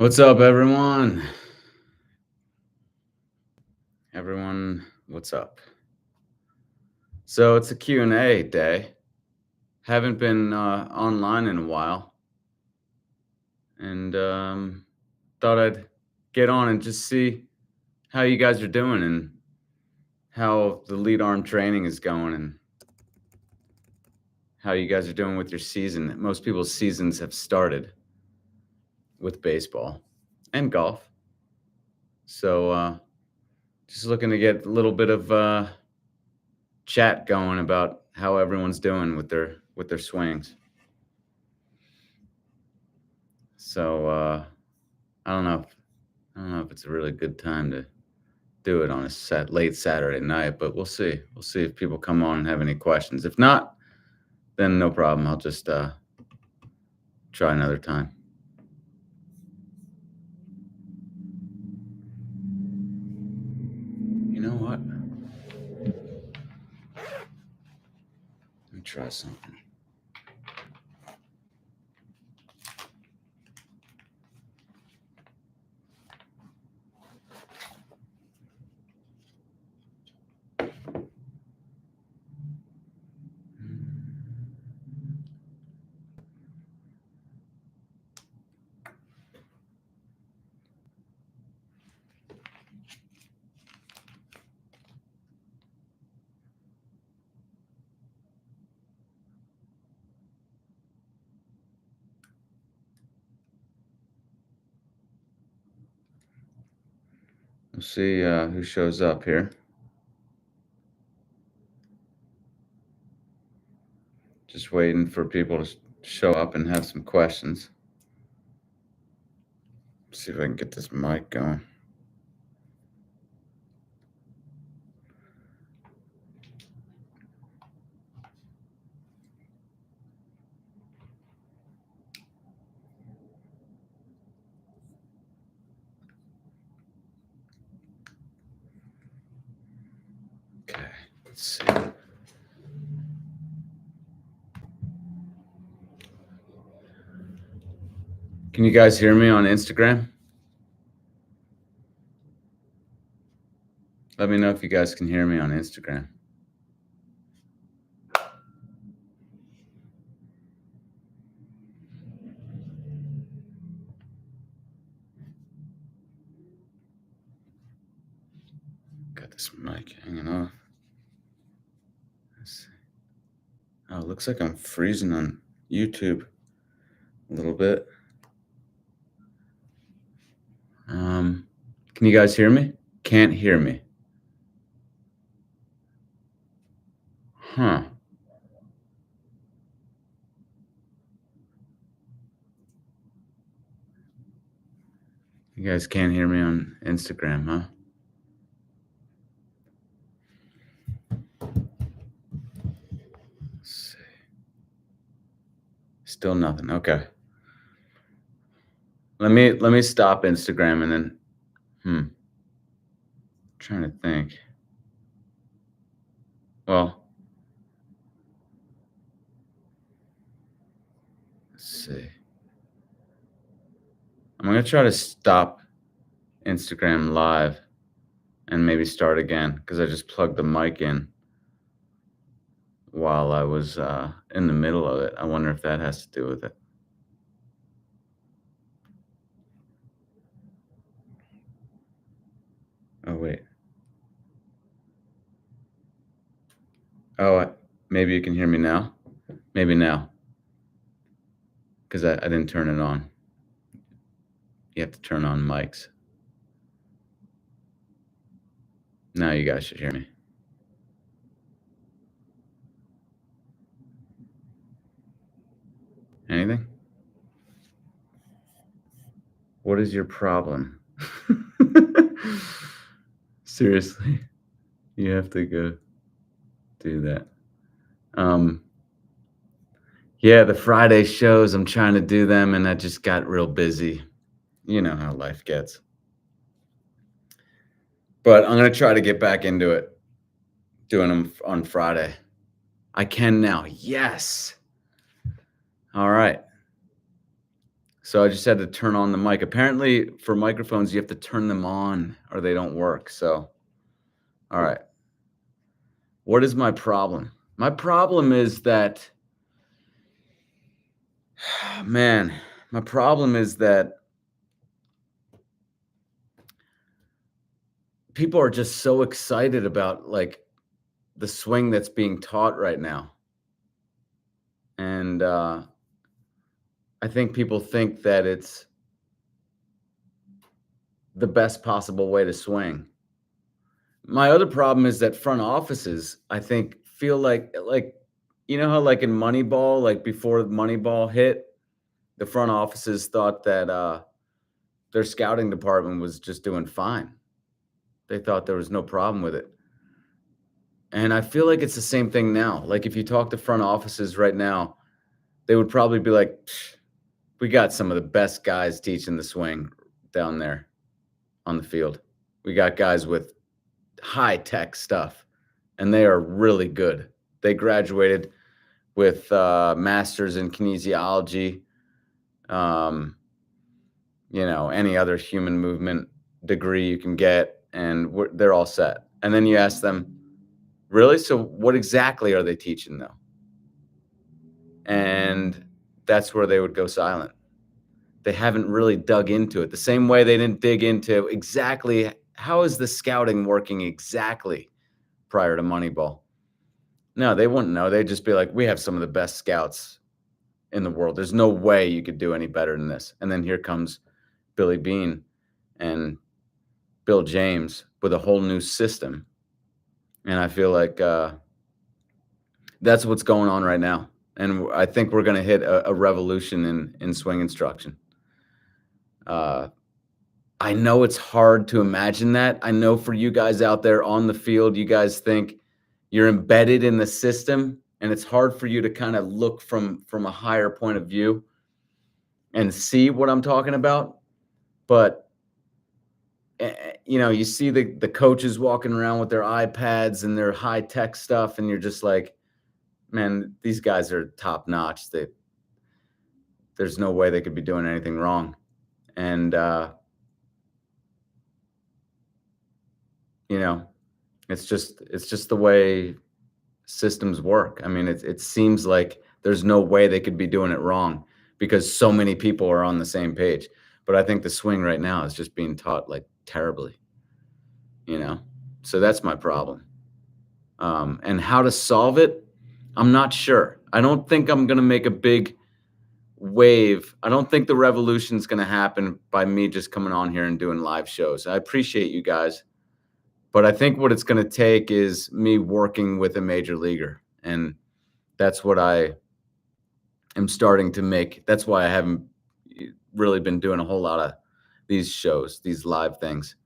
What's up, everyone? Everyone, what's up? So it's a Q&A day. Haven't been online in a while, and thought I'd get on and just see how you guys are doing and how the lead arm training is going and how you guys are doing with your season. Most people's seasons have started with baseball and golf. So just looking to get a little bit of chat going about how everyone's doing with their swings. So I don't know. I don't know if it's a really good time to do it on a late Saturday night, but we'll see. We'll see if people come on and have any questions. If not, then no problem. I'll just try another time. You know what? Let me try something. We'll see who shows up here. Just waiting for people to show up and have some questions. See if I can get this mic going. Okay, let's see. Can you guys hear me on Instagram? Let me know if you guys can hear me on Instagram. Got this mic hanging off. Let's see. Oh, it looks like I'm freezing on YouTube a little bit. Can you guys hear me? Can't hear me. Huh. You guys can't hear me on Instagram, huh? Let's see. Still nothing. Okay. Let me stop Instagram and then trying to think. Well, let's see. I'm gonna try to stop Instagram live and maybe start again because I just plugged the mic in while I was in the middle of it. I wonder if that has to do with it. Oh, wait. Oh, maybe you can hear me now? Maybe now. Because I didn't turn it on. You have to turn on mics. Now you guys should hear me. Anything? What is your problem? Seriously, you have to go do that. Yeah, the Friday shows, I'm trying to do them, and I just got real busy. You know how life gets. But I'm going to try to get back into it, doing them on Friday. I can now. Yes. All right. So I just had to turn on the mic. Apparently, for microphones, you have to turn them on or they don't work. So, all right. What is my problem? My problem is that, man, my problem is that people are just so excited about like the swing that's being taught right now. And I think people think that it's the best possible way to swing. My other problem is that front offices, I think, feel like you know how like in Moneyball, like before Moneyball hit, the front offices thought that their scouting department was just doing fine. They thought there was no problem with it. And I feel like it's the same thing now. Like if you talk to front offices right now, they would probably be like, "Psh, we got some of the best guys teaching the swing down there on the field. We got guys with high tech stuff, and they are really good. They graduated with masters in kinesiology, um, any other human movement degree you can get, and they're all set." And then you ask them, really? So what exactly are they teaching though? And that's where they would go silent. They haven't really dug into it the same way they didn't dig into exactly how is the scouting working exactly prior to Moneyball. No, they wouldn't know. They'd just be like, we have some of the best scouts in the world. There's no way you could do any better than this. And then here comes Billy Bean and Bill James with a whole new system. And I feel like that's what's going on right now. And I think we're going to hit a revolution in swing instruction. I know it's hard to imagine that. I know for you guys out there on the field, you guys think you're embedded in the system, and it's hard for you to kind of look from a higher point of view and see what I'm talking about. But you see the coaches walking around with their iPads and their high tech stuff, and you're just like, man, these guys are top notch. There's no way they could be doing anything wrong. And it's just the way systems work. I mean, it seems like there's no way they could be doing it wrong because so many people are on the same page. But I think the swing right now is just being taught like terribly, so that's my problem. And how to solve it, I'm not sure. I don't think I'm going to make a big wave. I don't think the revolution is going to happen by me just coming on here and doing live shows. I appreciate you guys. But I think what it's going to take is me working with a major leaguer. And that's what I am starting to make. That's why I haven't really been doing a whole lot of these shows, these live things,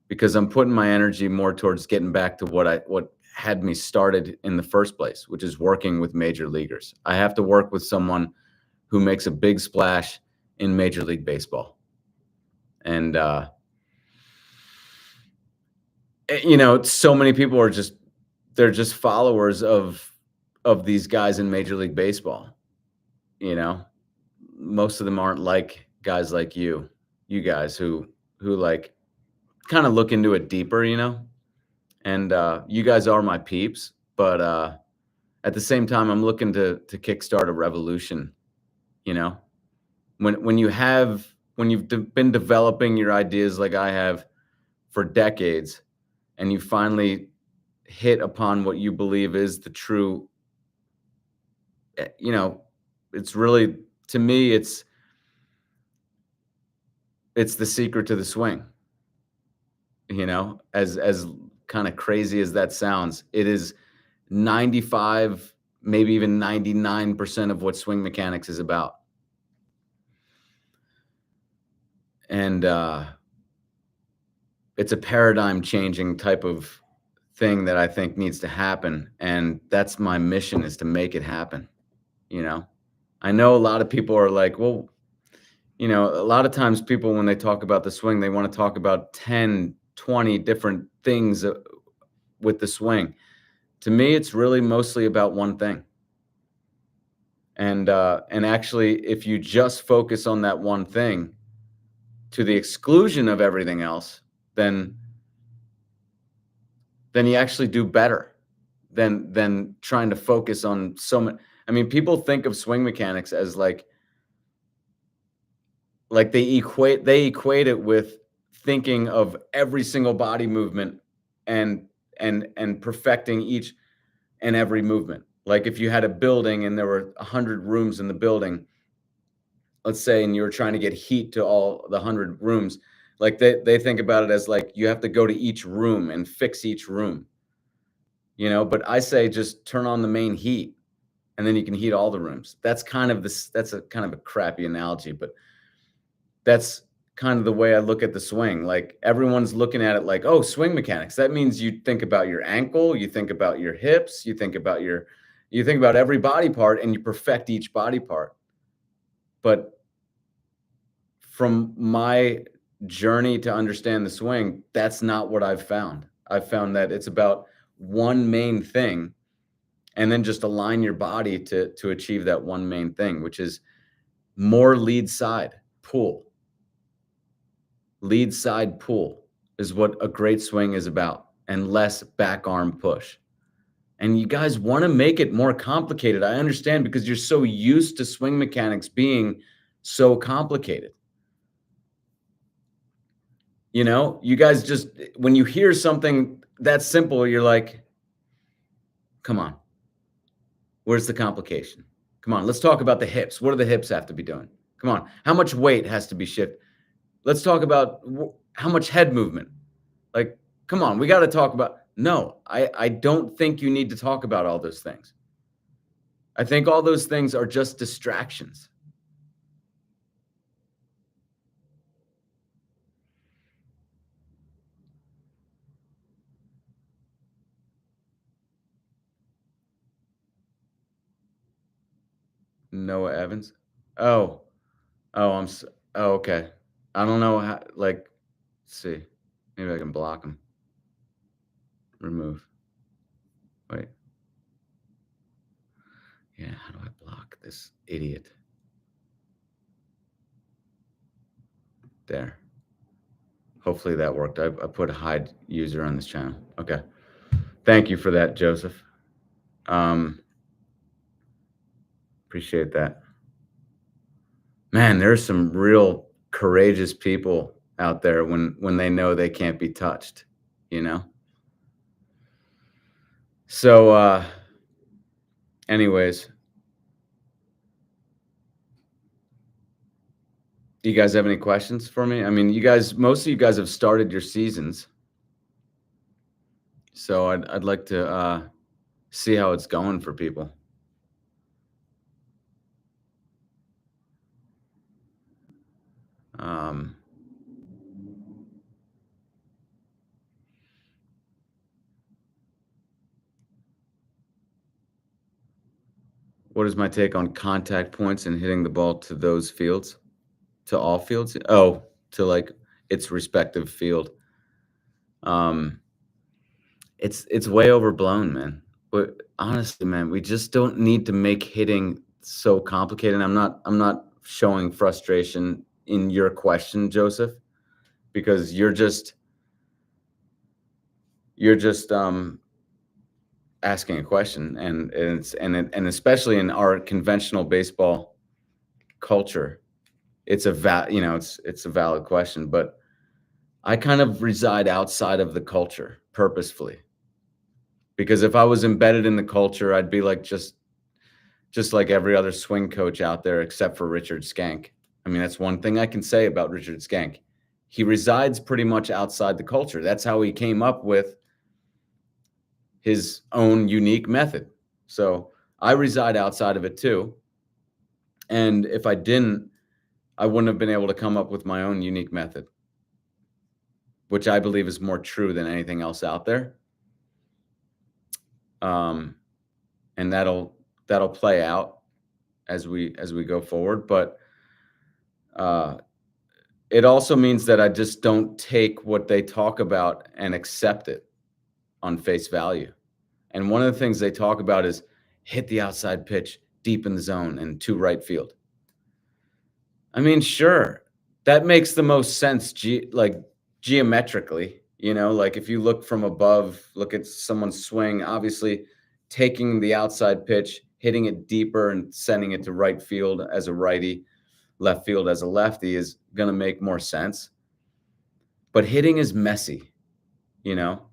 because I'm putting my energy more towards getting back to what had me started in the first place, which is working with major leaguers. I have to work with someone who makes a big splash in Major League Baseball. And so many people are they're just followers of these guys in Major League Baseball. Most of them aren't like guys like you guys who like kind of look into it deeper, and you guys are my peeps, but at the same time, I'm looking to kickstart a revolution. When you've been developing your ideas like I have for decades, and you finally hit upon what you believe is the true, it's really, to me, it's the secret to the swing. As kind of crazy as that sounds, it is 95, maybe even 99% of what swing mechanics is about. And it's a paradigm changing type of thing that I think needs to happen. And that's my mission, is to make it happen. I know a lot of people are like, well, a lot of times people, when they talk about the swing, they want to talk about 10, 20 different things with the swing. To me, it's really mostly about one thing. And actually, if you just focus on that one thing to the exclusion of everything else, then you actually do better than trying to focus on so much. I mean, people think of swing mechanics as like they equate it with thinking of every single body movement and and perfecting each and every movement. Like if you had a building and there were 100 rooms in the building, let's say, and you were trying to get heat to all the 100 rooms, like they think about it as like you have to go to each room and fix each room, but I say just turn on the main heat and then you can heat all the rooms. That's a kind of a crappy analogy, but that's kind of the way I look at the swing. Like everyone's looking at it like, oh, swing mechanics. That means you think about your ankle, you think about your hips, you think about every body part and you perfect each body part. But from my journey to understand the swing, that's not what I've found. I've found that it's about one main thing and then just align your body to achieve that one main thing, which is more lead side pull. Lead side pull is what a great swing is about, and less back arm push. And you guys want to make it more complicated. I understand, because you're so used to swing mechanics being so complicated. You guys just, when you hear something that simple, you're like, come on, where's the complication? Come on, let's talk about the hips. What do the hips have to be doing? Come on, how much weight has to be shifted? Let's talk about how much head movement. Like, come on, we got to talk about. No, I don't think you need to talk about all those things. I think all those things are just distractions. Noah Evans. Oh, oh, okay. I don't know how, like, let's see. Maybe I can block him. Remove. Wait. Yeah, how do I block this idiot? There. Hopefully that worked. I put a hide user on this channel. Okay. Thank you for that, Joseph. Appreciate that. Man, there's some real courageous people out there when they know they can't be touched, you know? So, anyways, do you guys have any questions for me? I mean, most of you guys have started your seasons. So I'd like to see how it's going for people. Um, what is my take on contact points and hitting the ball to those fields? To all fields? Oh, to like its respective field. Um, it's way overblown, man. But honestly, man, we just don't need to make hitting so complicated. I'm not showing frustration in your question, Joseph, because you're just asking a question, and especially in our conventional baseball culture, it's a valid question. But I kind of reside outside of the culture purposefully, because if I was embedded in the culture, I'd be like just like every other swing coach out there, except for Richard Schenck. I mean, that's one thing I can say about Richard Schenck. He resides pretty much outside the culture. That's how he came up with his own unique method. So I reside outside of it too. And if I didn't, I wouldn't have been able to come up with my own unique method, which I believe is more true than anything else out there. And that'll play out as we go forward. But it also means that I just don't take what they talk about and accept it on face value. And one of the things they talk about is hit the outside pitch deep in the zone and to right field. I mean, sure, that makes the most sense like geometrically, like if you look from above, look at someone's swing, obviously taking the outside pitch, hitting it deeper and sending it to right field as a righty, left field as a lefty is going to make more sense. But hitting is messy, you know?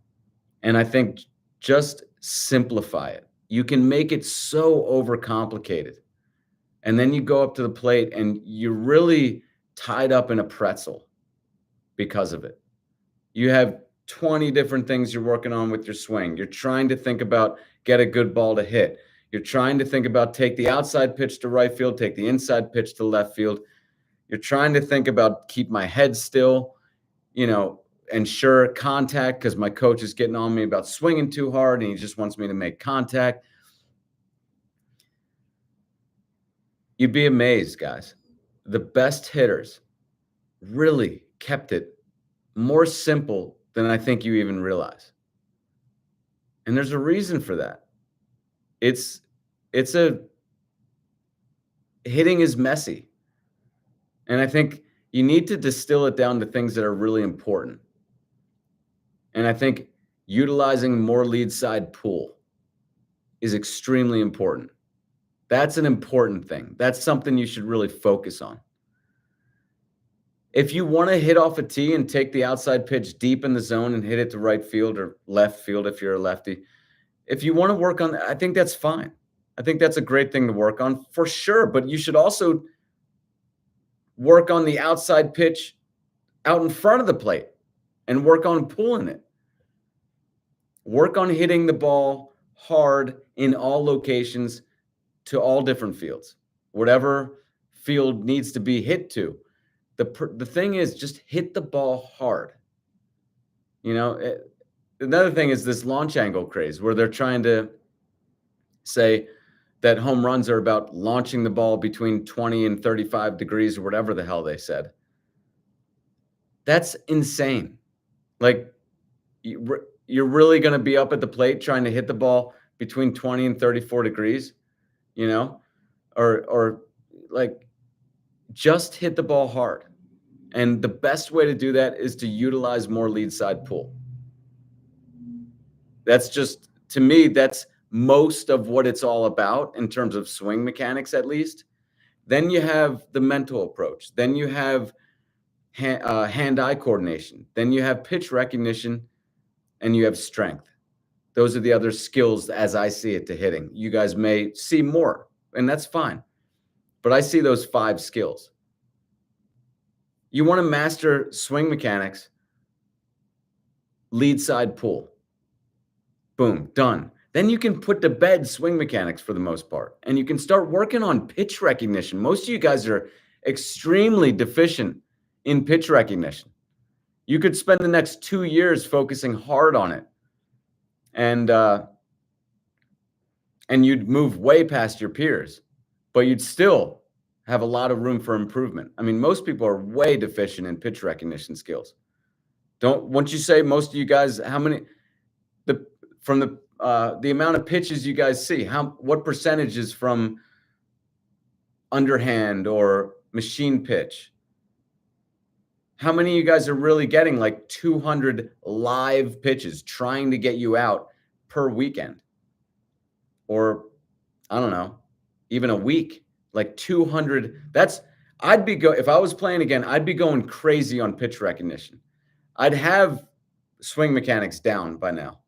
And I think just simplify it. You can make it so overcomplicated. And then you go up to the plate and you're really tied up in a pretzel because of it. You have 20 different things you're working on with your swing. You're trying to think about get a good ball to hit. You're trying to think about take the outside pitch to right field, take the inside pitch to left field. You're trying to think about keep my head still, ensure contact because my coach is getting on me about swinging too hard and he just wants me to make contact. You'd be amazed, guys. The best hitters really kept it more simple than I think you even realize. And there's a reason for that. Hitting is messy. And I think you need to distill it down to things that are really important. And I think utilizing more lead side pull is extremely important. That's an important thing. That's something you should really focus on. If you want to hit off a tee and take the outside pitch deep in the zone and hit it to right field or left field if you're a lefty, if you want to work on that, I think that's fine. I think that's a great thing to work on for sure. But you should also work on the outside pitch out in front of the plate and work on pulling it. Work on hitting the ball hard in all locations to all different fields, whatever field needs to be hit to. The thing is just hit the ball hard. Another thing is this launch angle craze where they're trying to say that home runs are about launching the ball between 20 and 35 degrees or whatever the hell they said. That's insane. Like, you're really going to be up at the plate trying to hit the ball between 20 and 34 degrees, or like just hit the ball hard. And the best way to do that is to utilize more lead side pull. That's just, to me, that's most of what it's all about in terms of swing mechanics, at least. Then you have the mental approach. Then you have hand-eye coordination. Then you have pitch recognition, and you have strength. Those are the other skills, as I see it, to hitting. You guys may see more, and that's fine. But I see those 5 skills. You want to master swing mechanics, lead side pull. Boom, done. Then you can put to bed swing mechanics for the most part, and you can start working on pitch recognition. Most of you guys are extremely deficient in pitch recognition. You could spend the next 2 years focusing hard on it, and you'd move way past your peers, but you'd still have a lot of room for improvement. I mean, most people are way deficient in pitch recognition skills. Once you say most of you guys, how many from the amount of pitches you guys see, what percentage is from underhand or machine pitch? How many of you guys are really getting like 200 live pitches trying to get you out per weekend? Or, I don't know, even a week, like 200. If I was playing again, I'd be going crazy on pitch recognition. I'd have swing mechanics down by now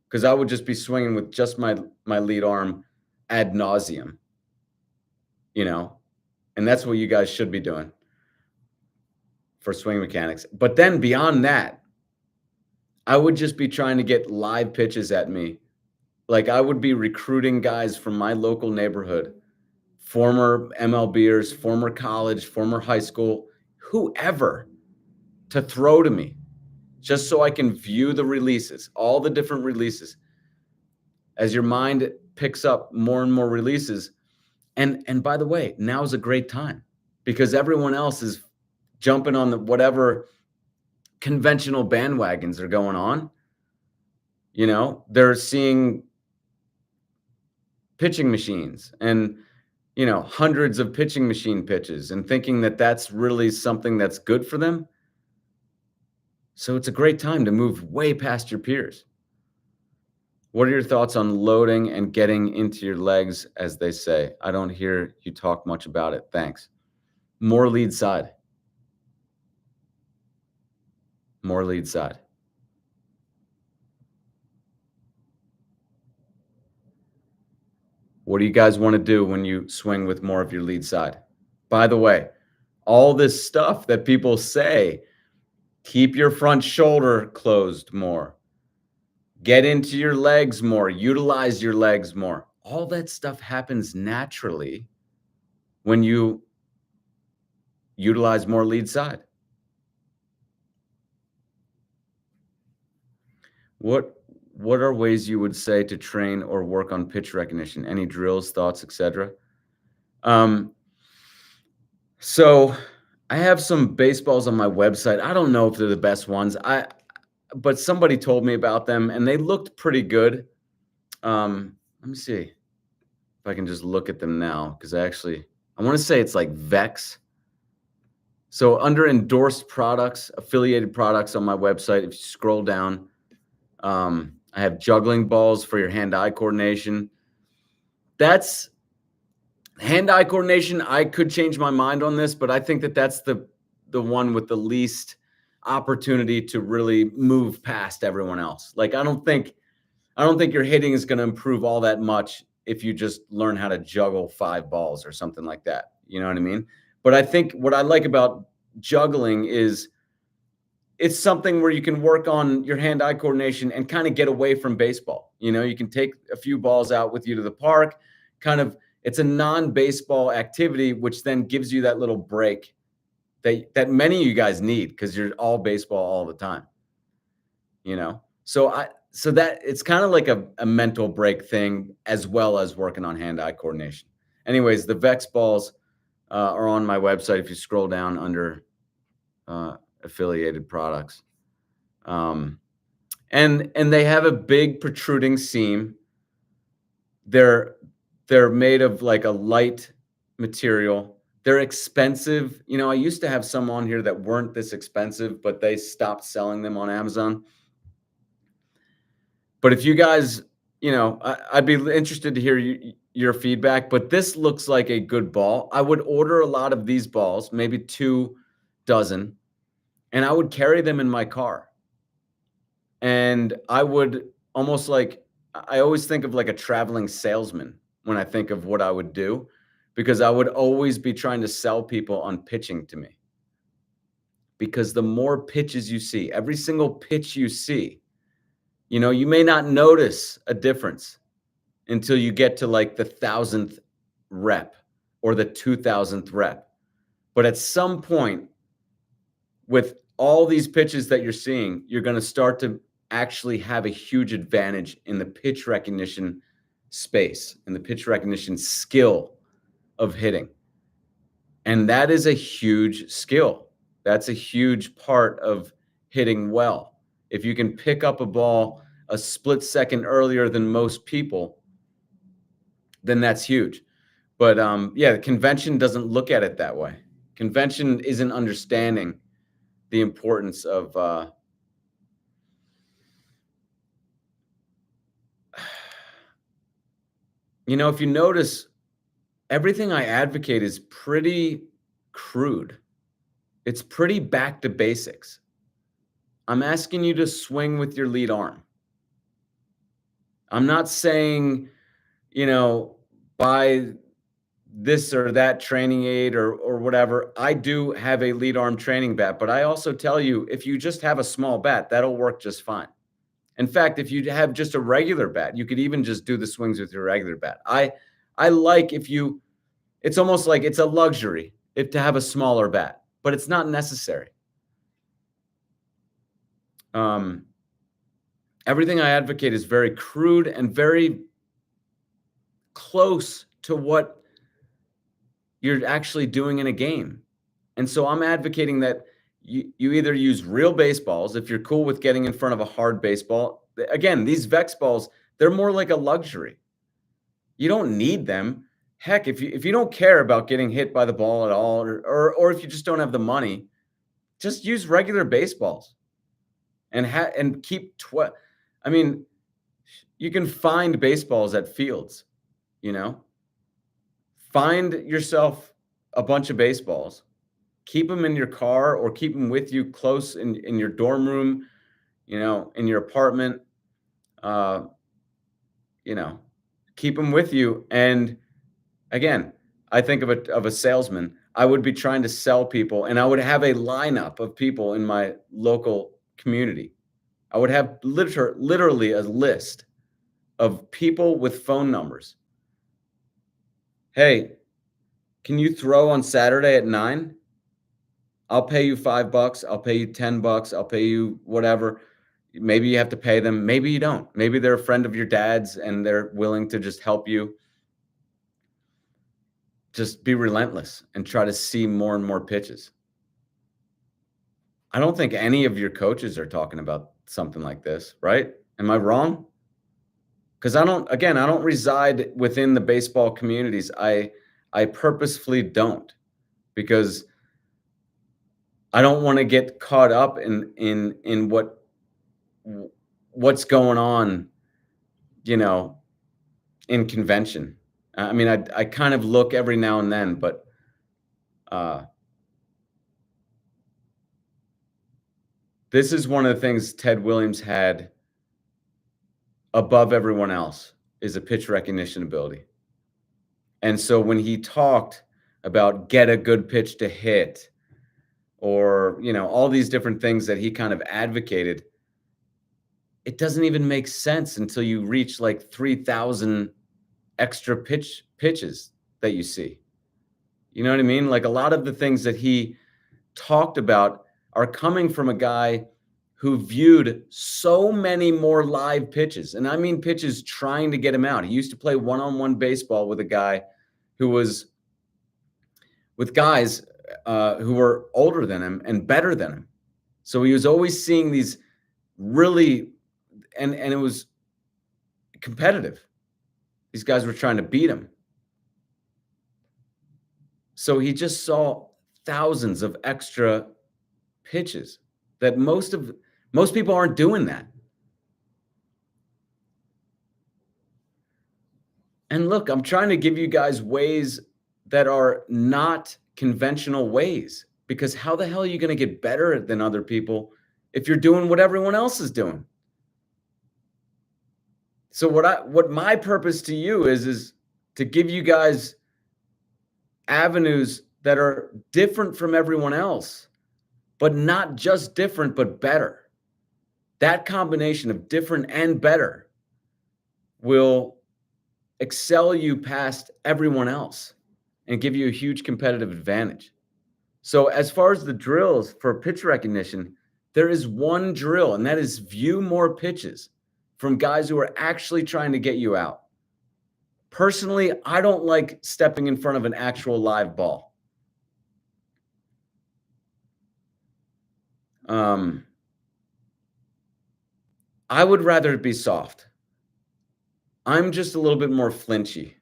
because I would just be swinging with just my lead arm ad nauseum, and that's what you guys should be doing for swing mechanics. But then beyond that, I would just be trying to get live pitches at me. Like, I would be recruiting guys from my local neighborhood, former MLBers, former college, former high school, whoever, to throw to me just so I can view the releases, all the different releases. As your mind picks up more and more releases. And by the way, now's a great time because everyone else is jumping on whatever conventional bandwagons are going on. They're seeing pitching machines and hundreds of pitching machine pitches and thinking that that's really something that's good for them. So it's a great time to move way past your peers. What are your thoughts on loading and getting into your legs, as they say? I don't hear you talk much about it. Thanks. More lead side. More lead side. What do you guys want to do when you swing with more of your lead side? By the way, all this stuff that people say, keep your front shoulder closed more, get into your legs more, utilize your legs more. All that stuff happens naturally when you utilize more lead side. What are ways you would say to train or work on pitch recognition? Any drills, thoughts, etc.? Um, so I have some baseballs on my website. I don't know if they're the best ones. But somebody told me about them and they looked pretty good. Let me see if I can just look at them now because I want to say it's like Vex. So under endorsed products, affiliated products on my website, if you scroll down, I have juggling balls for your hand-eye coordination. That's hand-eye coordination. I could change my mind on this, but I think that that's the one with the least opportunity to really move past everyone else. Like I don't think your hitting is going to improve all that much if you just learn how to juggle 5 balls or something like that. You know what I mean? But I think what I like about juggling is it's something where you can work on your hand-eye coordination and kind of get away from baseball. You can take a few balls out with you to the park, it's a non-baseball activity, which then gives you that little break that many of you guys need because you're all baseball all the time. So that it's kind of like a mental break thing as well as working on hand-eye coordination. Anyways, the Vex balls are on my website. If you scroll down under affiliated products, and they have a big protruding seam. They're made of like a light material. They're expensive. I used to have some on here that weren't this expensive, but they stopped selling them on Amazon. But if you guys, I'd be interested to hear your feedback, but this looks like a good ball. I would order a lot of these balls, maybe 2 dozen, and I would carry them in my car. And I would I always think of like a traveling salesman when I think of what I would do, because I would always be trying to sell people on pitching to me. Because the more pitches you see, every single pitch you see, you may not notice a difference until you get to like the 1,000th rep or the 2,000th rep. But at some point, with all these pitches that you're seeing, you're going to start to actually have a huge advantage in the pitch recognition space, in the pitch recognition skill of hitting. And that is a huge skill. That's a huge part of hitting well. If you can pick up a ball a split second earlier than most people, then that's huge. But the convention doesn't look at it that way. Convention isn't understanding the importance of if you notice, everything I advocate is pretty crude. It's pretty back to basics. I'm asking you to swing with your lead arm. I'm not saying, buy this or that training aid or whatever. I do have a lead arm training bat, but I also tell you, if you just have a small bat, that'll work just fine. In fact, if you have just a regular bat, you could even just do the swings with your regular bat. I like it's almost like it's a luxury to have a smaller bat, but it's not necessary. Everything I advocate is very crude and very close to what you're actually doing in a game. And so I'm advocating that you either use real baseballs if you're cool with getting in front of a hard baseball. Again, these Vex balls, they're more like a luxury. You don't need them. Heck, if you don't care about getting hit by the ball at all, or if you just don't have the money, just use regular baseballs and keep I mean, you can find baseballs at fields, you know? Find yourself a bunch of baseballs, keep them in your car or keep them with you close in your dorm room, in your apartment, uh, you know, keep them with you. And again, I think of a salesman. I would be trying to sell people, and I would have a lineup of people in my local community. I would have literally a list of people with phone numbers. Hey, can you throw on Saturday at 9? I'll pay you $5. I'll pay you $10. I'll pay you whatever. Maybe you have to pay them. Maybe you don't. Maybe they're a friend of your dad's and they're willing to just help you. Just be relentless and try to see more and more pitches. I don't think any of your coaches are talking about something like this, right? Am I wrong? Because I don't reside within the baseball communities. I purposefully don't, because I don't want to get caught up in what's going on, you know, in convention. I mean, I kind of look every now and then, but uh, this is one of the things Ted Williams had above everyone else, is a pitch recognition ability. And so when he talked about get a good pitch to hit, or, all these different things that he kind of advocated, it doesn't even make sense until you reach like 3,000 extra pitches that you see. You know what I mean? Like, a lot of the things that he talked about are coming from a guy who viewed so many more live pitches. And I mean pitches trying to get him out. He used to play one-on-one baseball with a guy who was with guys who were older than him and better than him. So he was always seeing these really, and it was competitive. These guys were trying to beat him. So he just saw thousands of extra pitches that most people aren't doing that. And look, I'm trying to give you guys ways that are not conventional ways, because how the hell are you going to get better than other people if you're doing what everyone else is doing? So what my purpose to you is to give you guys avenues that are different from everyone else, but not just different, but better. That combination of different and better will excel you past everyone else and give you a huge competitive advantage. So as far as the drills for pitch recognition, there is one drill, and that is view more pitches from guys who are actually trying to get you out. Personally, I don't like stepping in front of an actual live ball. I would rather it be soft. I'm just a little bit more flinchy,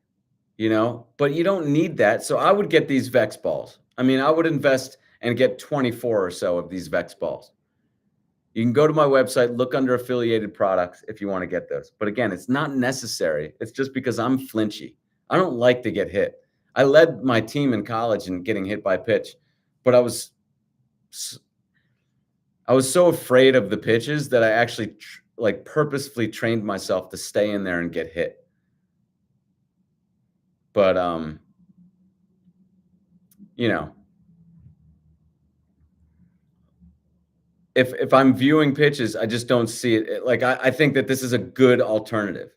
but you don't need that. So I would get these Vex balls. I mean, I would invest and get 24 or so of these Vex balls. You can go to my website, look under affiliated products if you want to get those. But again, it's not necessary. It's just because I'm flinchy. I don't like to get hit. I led my team in college in getting hit by pitch, but I was so afraid of the pitches that I actually purposefully trained myself to stay in there and get hit. But if I'm viewing pitches, I just don't see it. Like, I think that this is a good alternative.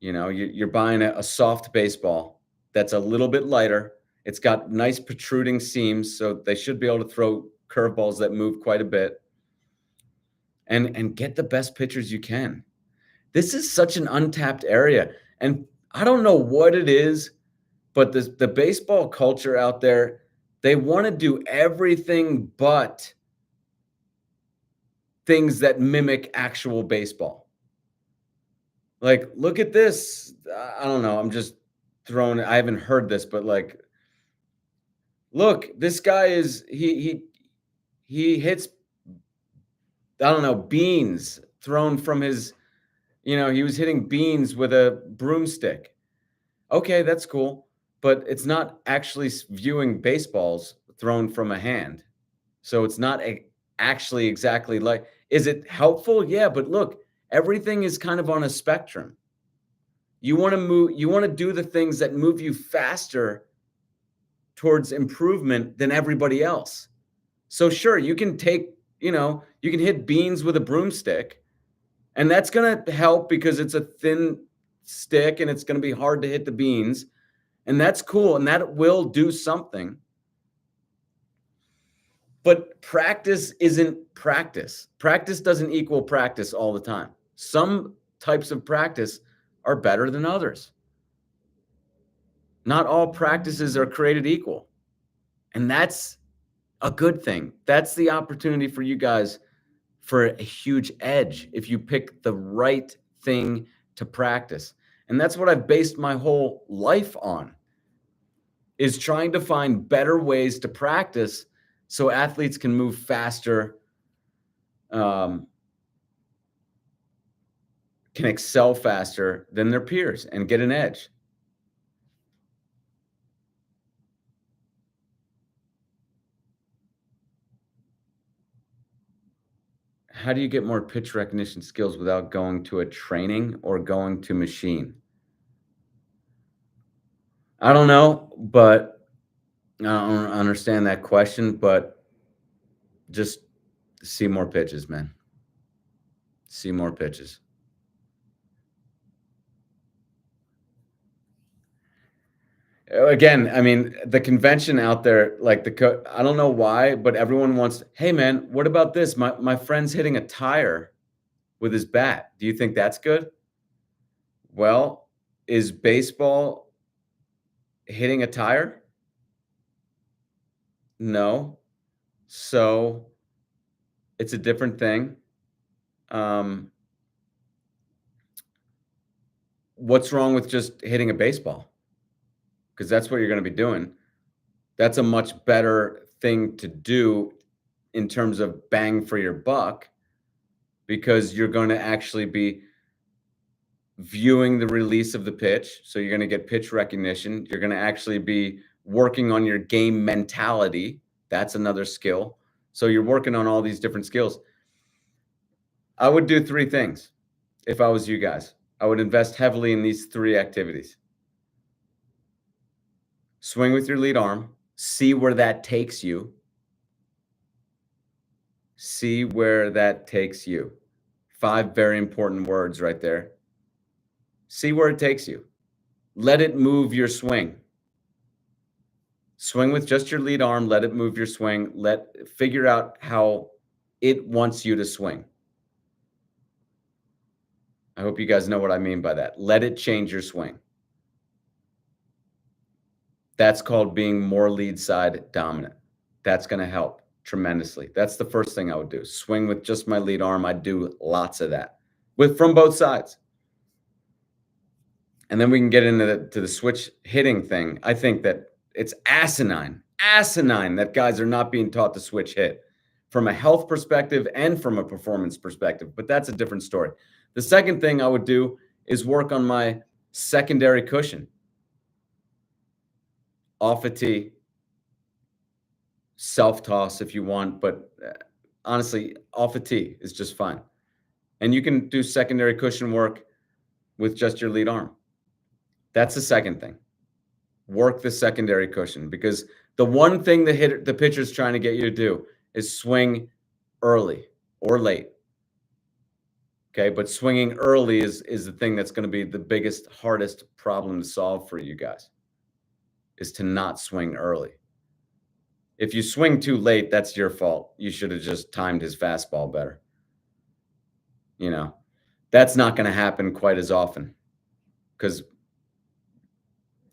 You're buying a soft baseball that's a little bit lighter. It's got nice protruding seams, so they should be able to throw curveballs that move quite a bit. And get the best pitchers you can. This is such an untapped area. And I don't know what it is, but the baseball culture out there, they want to do everything but things that mimic actual baseball. Like, look at this. I don't know. thrown. I haven't heard this, but like, look, this guy is he hits, I don't know, beans thrown from his, he was hitting beans with a broomstick. Okay, that's cool, but it's not actually viewing baseballs thrown from a hand. So it's not actually exactly like, is it helpful? Yeah, but look, everything is kind of on a spectrum. You want to do the things that move you faster towards improvement than everybody else. So sure, you can you can hit beans with a broomstick, and that's going to help because it's a thin stick and it's going to be hard to hit the beans, and that's cool and that will do something. But practice isn't practice. Practice doesn't equal practice all the time. Some types of practice are better than others. Not all practices are created equal. And that's a good thing. That's the opportunity for you guys for a huge edge if you pick the right thing to practice. And that's what I've based my whole life on, is trying to find better ways to practice so athletes can move faster, can excel faster than their peers and get an edge. How do you get more pitch recognition skills without going to a training or going to machine? I don't know, but I don't understand that question, but just see more pitches, man. See more pitches. Again, I mean, the convention out there, like I don't know why, but everyone wants, hey man, what about this? My friend's hitting a tire with his bat. Do you think that's good? Well, is baseball hitting a tire? No. So it's a different thing. Um, what's wrong with just hitting a baseball? Because that's what you're going to be doing. That's a much better thing to do in terms of bang for your buck, because you're going to actually be viewing the release of the pitch. So you're going to get pitch recognition. You're going to actually be working on your game mentality. That's another skill. So you're working on all these different skills. I would do three things if I was you guys. I would invest heavily in these three activities. Swing with your lead arm. See where that takes you. See where that takes you. 5 very important words right there. See where it takes you. Let it move your swing. Swing with just your lead arm. Let it move your swing. Figure out how it wants you to swing. I hope you guys know what I mean by that. Let it change your swing. That's called being more lead side dominant. That's going to help tremendously. That's the first thing I would do. Swing with just my lead arm. I'd do lots of that from both sides. And then we can get into the switch hitting thing. I think that it's asinine that guys are not being taught to switch hit from a health perspective and from a performance perspective. But that's a different story. The second thing I would do is work on my secondary cushion. Off a tee, self-toss if you want, but honestly, off a tee is just fine. And you can do secondary cushion work with just your lead arm. That's the second thing. Work the secondary cushion, because the one thing the pitcher's trying to get you to do is swing early or late. Okay, but swinging early is the thing that's going to be the biggest, hardest problem to solve for you guys, is to not swing early. If you swing too late, that's your fault. You should have just timed his fastball better. That's not going to happen quite as often, because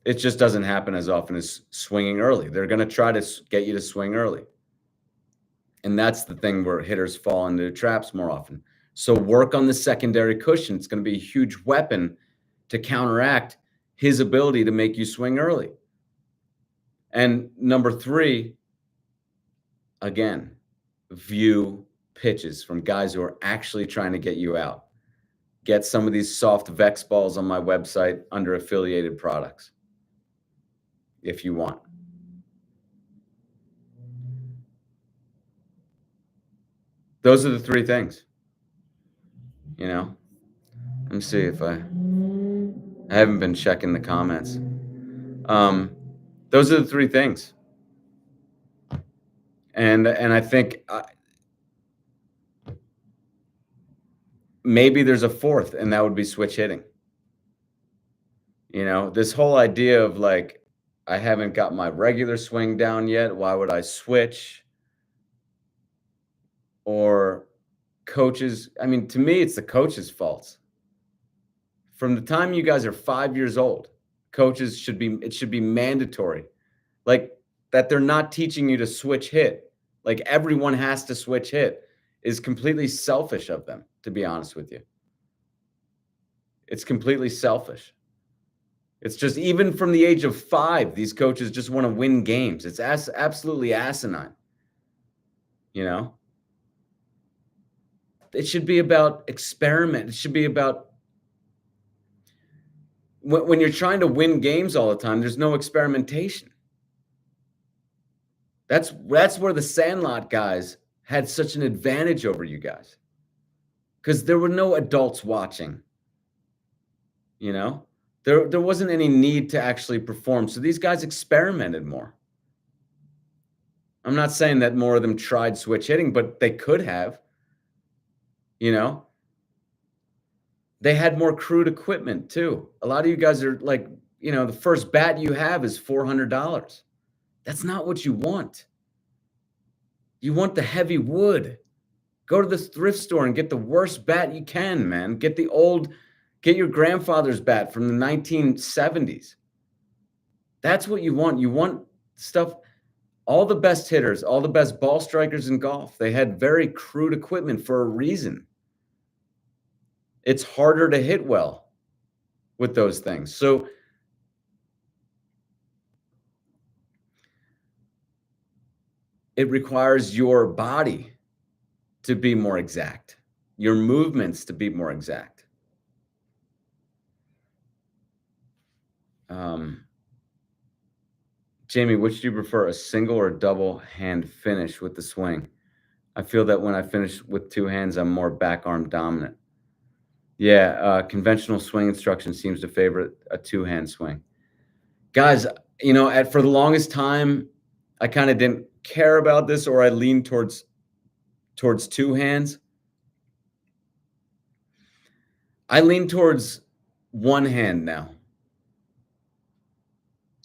it just doesn't happen as often as swinging early. They're going to try to get you to swing early. And that's the thing where hitters fall into traps more often. So work on the secondary cushion. It's going to be a huge weapon to counteract his ability to make you swing early. And number 3, again, view pitches from guys who are actually trying to get you out. Get some of these soft Vex balls on my website under affiliated products if you want. Those are the 3 things. You know? Let me see if I haven't been checking the comments. Those are the 3 things. And I think maybe there's a 4th, and that would be switch hitting. You know, this whole idea of like, I haven't got my regular swing down yet. Why would I switch? Or coaches. I mean, to me, it's the coach's fault. From the time you guys are 5 years old, coaches it should be mandatory. Like that they're not teaching you to switch hit. Like everyone has to switch hit is completely selfish of them, to be honest with you. It's completely selfish. It's just even from the age of 5, these coaches just want to win games. It's absolutely asinine. You know? It should be about experiment. It should be about when you're trying to win games all the time, there's no experimentation. That's where the Sandlot guys had such an advantage over you guys. Because there were no adults watching. You know? There wasn't any need to actually perform. So these guys experimented more. I'm not saying that more of them tried switch hitting, but they could have. You know? They had more crude equipment too. A lot of you guys are like, you know, the first bat you have is $400. That's not what you want. You want the heavy wood. Go to the thrift store and get the worst bat you can, man. Get your grandfather's bat from the 1970s. That's what you want. You want stuff. All the best hitters, all the best ball strikers in golf, they had very crude equipment for a reason. It's harder to hit well with those things. So it requires your body to be more exact, your movements to be more exact. Jamie, which do you prefer, a single or double hand finish with the swing? I feel that when I finish with 2 hands, I'm more back arm dominant. Yeah, conventional swing instruction seems to favor a 2-hand swing. Guys, you know, for the longest time, I kind of didn't care about this, or I leaned towards 2 hands. I lean towards 1 hand now.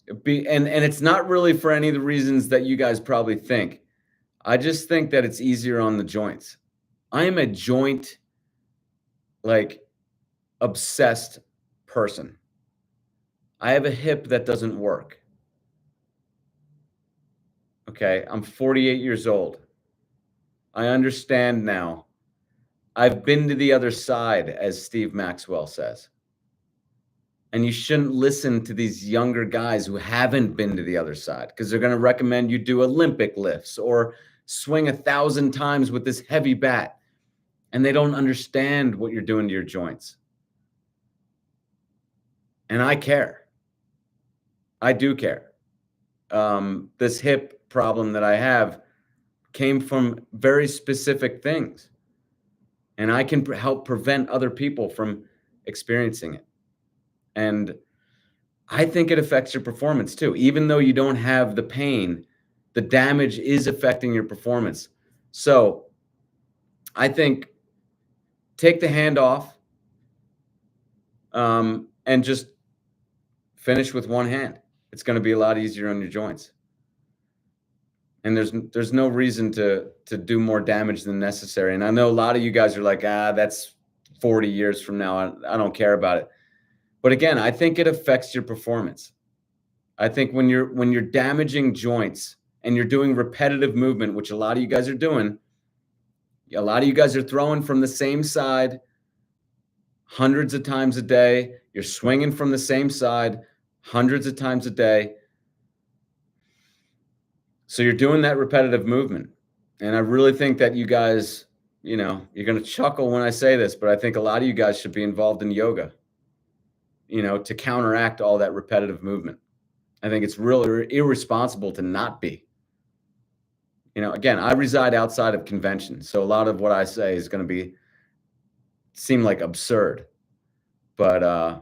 And it's not really for any of the reasons that you guys probably think. I just think that it's easier on the joints. I am a joint, like, obsessed person. I have a hip that doesn't work. Okay, I'm 48 years old. I understand now. I've been to the other side, as Steve Maxwell says. And you shouldn't listen to these younger guys who haven't been to the other side, because they're going to recommend you do Olympic lifts or swing 1,000 times with this heavy bat. And they don't understand what you're doing to your joints. And I care. I do care. This hip problem that I have came from very specific things. And I can help prevent other people from experiencing it. And I think it affects your performance too. Even though you don't have the pain, the damage is affecting your performance. So I think take the hand off and just finish with 1 hand. It's going to be a lot easier on your joints. And there's no reason to do more damage than necessary. And I know a lot of you guys are like, that's 40 years from now. I don't care about it. But again, I think it affects your performance. I think when you're damaging joints and you're doing repetitive movement, which a lot of you guys are doing, a lot of you guys are throwing from the same side hundreds of times a day. You're swinging from the same side hundreds of times a day. So you're doing that repetitive movement. And I really think that you guys, you're going to chuckle when I say this, but I think a lot of you guys should be involved in yoga, to counteract all that repetitive movement. I think it's really irresponsible to not be. Again, I reside outside of convention, so a lot of what I say is going to seem like absurd. But I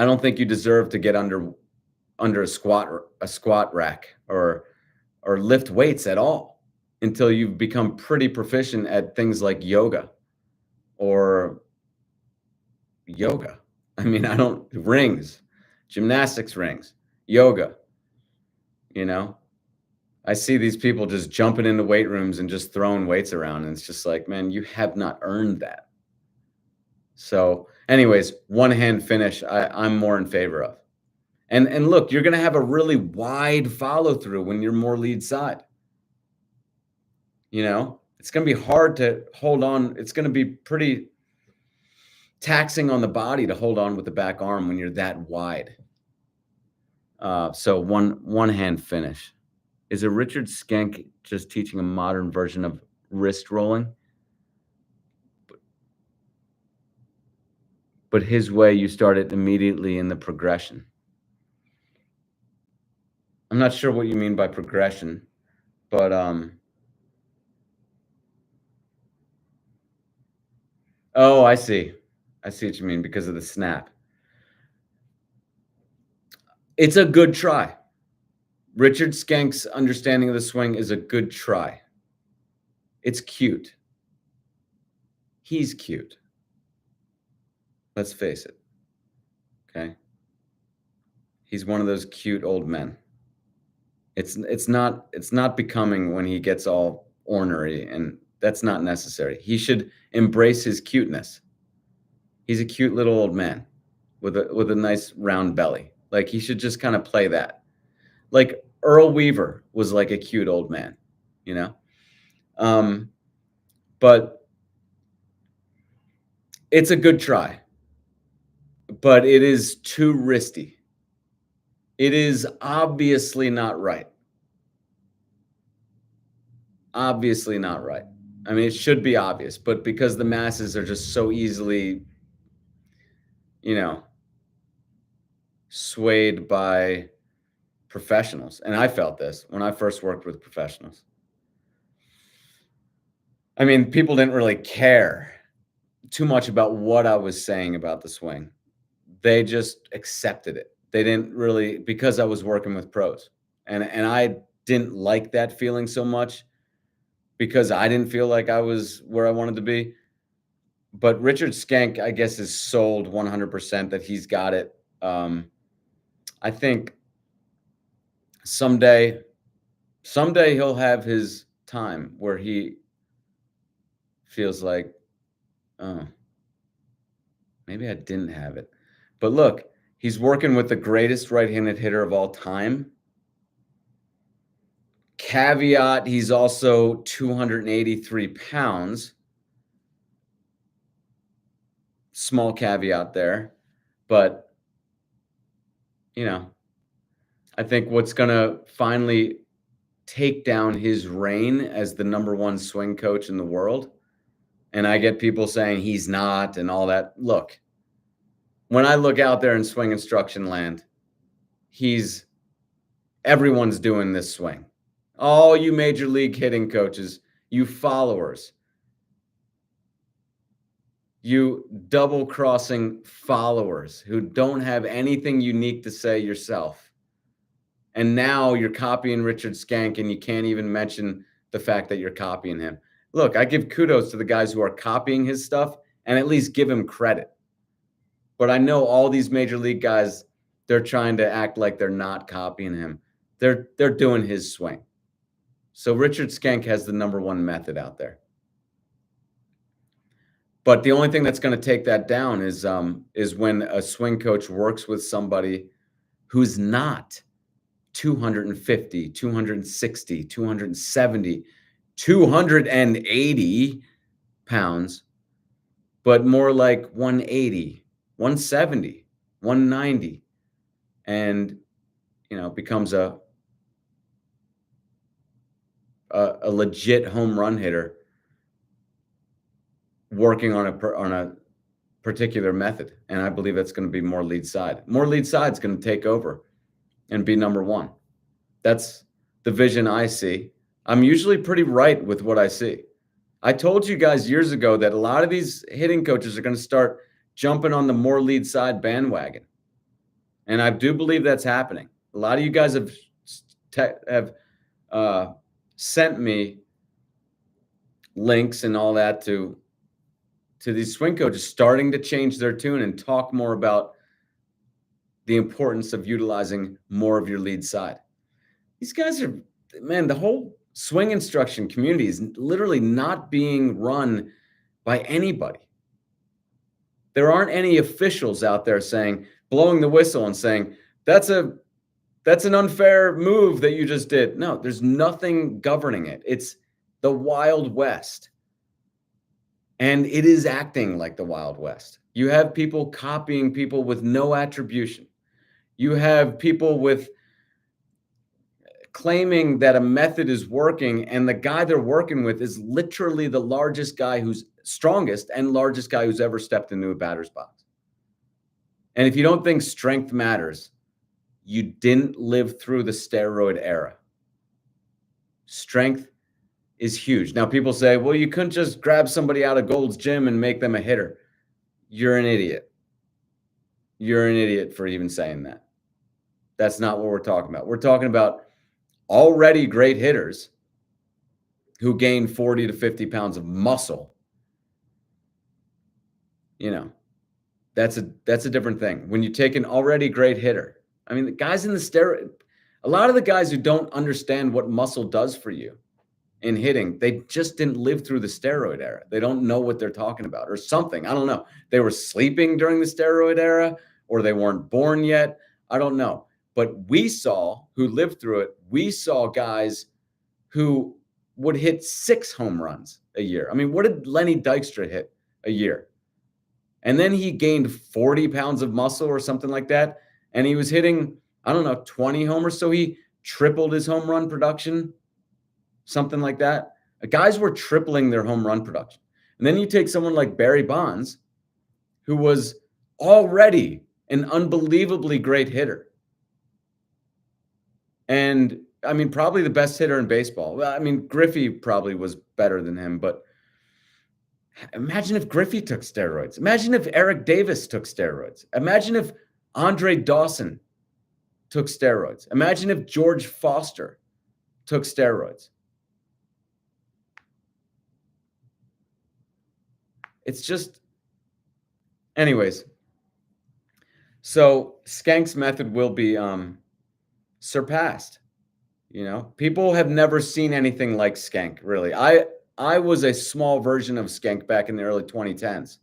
don't think you deserve to get under a squat rack or lift weights at all until you've become pretty proficient at things like yoga. I mean, rings, gymnastics rings, yoga, I see these people just jumping into weight rooms and just throwing weights around. And it's just like, man, you have not earned that. So anyways, one hand finish, I'm more in favor of. And look, you're going to have a really wide follow through when you're more lead side. It's going to be hard to hold on. It's going to be pretty taxing on the body to hold on with the back arm when you're that wide. So one hand finish. Is a Richard Schenck just teaching a modern version of wrist rolling? But his way, you start it immediately in the progression. I'm not sure what you mean by progression, but oh, I see. I see what you mean because of the snap. It's a good try. Richard Schenck's understanding of the swing is a good try. It's cute. He's cute. Let's face it. Okay? He's one of those cute old men. It's not becoming when he gets all ornery, and that's not necessary. He should embrace his cuteness. He's a cute little old man with a nice round belly. Like, he should just kind of play that. Like Earl Weaver was like a cute old man, but it's a good try, but it is too wristy. It is obviously not right. Obviously not right. I mean, it should be obvious, but because the masses are just so easily, swayed by professionals. And I felt this when I first worked with professionals. I mean, people didn't really care too much about what I was saying about the swing. They just accepted it. They didn't really, because I was working with pros. And I didn't like that feeling so much because I didn't feel like I was where I wanted to be. But Richard Schenck, I guess, is sold 100% that he's got it. I think someday he'll have his time where he feels like, oh, maybe I didn't have it. But look, he's working with the greatest right-handed hitter of all time. Caveat, he's also 283 pounds. Small caveat there. But, I think what's going to finally take down his reign as the number one swing coach in the world, and I get people saying he's not and all that. Look, when I look out there in swing instruction land, everyone's doing this swing. All you major league hitting coaches, you followers, you double-crossing followers who don't have anything unique to say yourself. And now you're copying Richard Schenck and you can't even mention the fact that you're copying him. Look, I give kudos to the guys who are copying his stuff and at least give him credit. But I know all these major league guys, they're trying to act like they're not copying him. They're doing his swing. So Richard Schenck has the number one method out there. But the only thing that's going to take that down is when a swing coach works with somebody who's not 250, 260, 270, 280 pounds, but more like 180, 170, 190, and becomes a legit home run hitter working on a particular method. And I believe that's going to be more lead side. More lead side is going to take over and be number one. That's the vision I see. I'm usually pretty right with what I see. I told you guys years ago that a lot of these hitting coaches are going to start jumping on the more lead side bandwagon. And I do believe that's happening. A lot of you guys have sent me links and all that to these swing coaches starting to change their tune and talk more about the importance of utilizing more of your lead side. These guys are, man, the whole swing instruction community is literally not being run by anybody. There aren't any officials out there blowing the whistle and saying, that's an unfair move that you just did. No, there's nothing governing it. It's the Wild West. And it is acting like the Wild West. You have people copying people with no attribution. You have people claiming that a method is working, and the guy they're working with is literally the strongest and largest guy who's ever stepped into a batter's box. And if you don't think strength matters, you didn't live through the steroid era. Strength is huge. Now, people say, well, you couldn't just grab somebody out of Gold's Gym and make them a hitter. You're an idiot. You're an idiot for even saying that. That's not what we're talking about. We're talking about already great hitters who gain 40 to 50 pounds of muscle. That's a different thing. When you take an already great hitter, I mean, the guys in the steroid, a lot of the guys who don't understand what muscle does for you in hitting, they just didn't live through the steroid era. They don't know what they're talking about or something. I don't know. They were sleeping during the steroid era, or they weren't born yet. I don't know. But who lived through it, we saw guys who would hit 6 home runs a year. I mean, what did Lenny Dykstra hit a year? And then he gained 40 pounds of muscle or something like that. And he was hitting, 20 homers. So he tripled his home run production. Something like that. Guys were tripling their home run production. And then you take someone like Barry Bonds, who was already an unbelievably great hitter. And I mean, probably the best hitter in baseball. Well, I mean, Griffey probably was better than him, but imagine if Griffey took steroids. Imagine if Eric Davis took steroids. Imagine if Andre Dawson took steroids. Imagine if George Foster took steroids. It's just, anyways. So Schenck's method will be surpassed. People have never seen anything like Schenck, really. I was a small version of Schenck back in the early 2010s.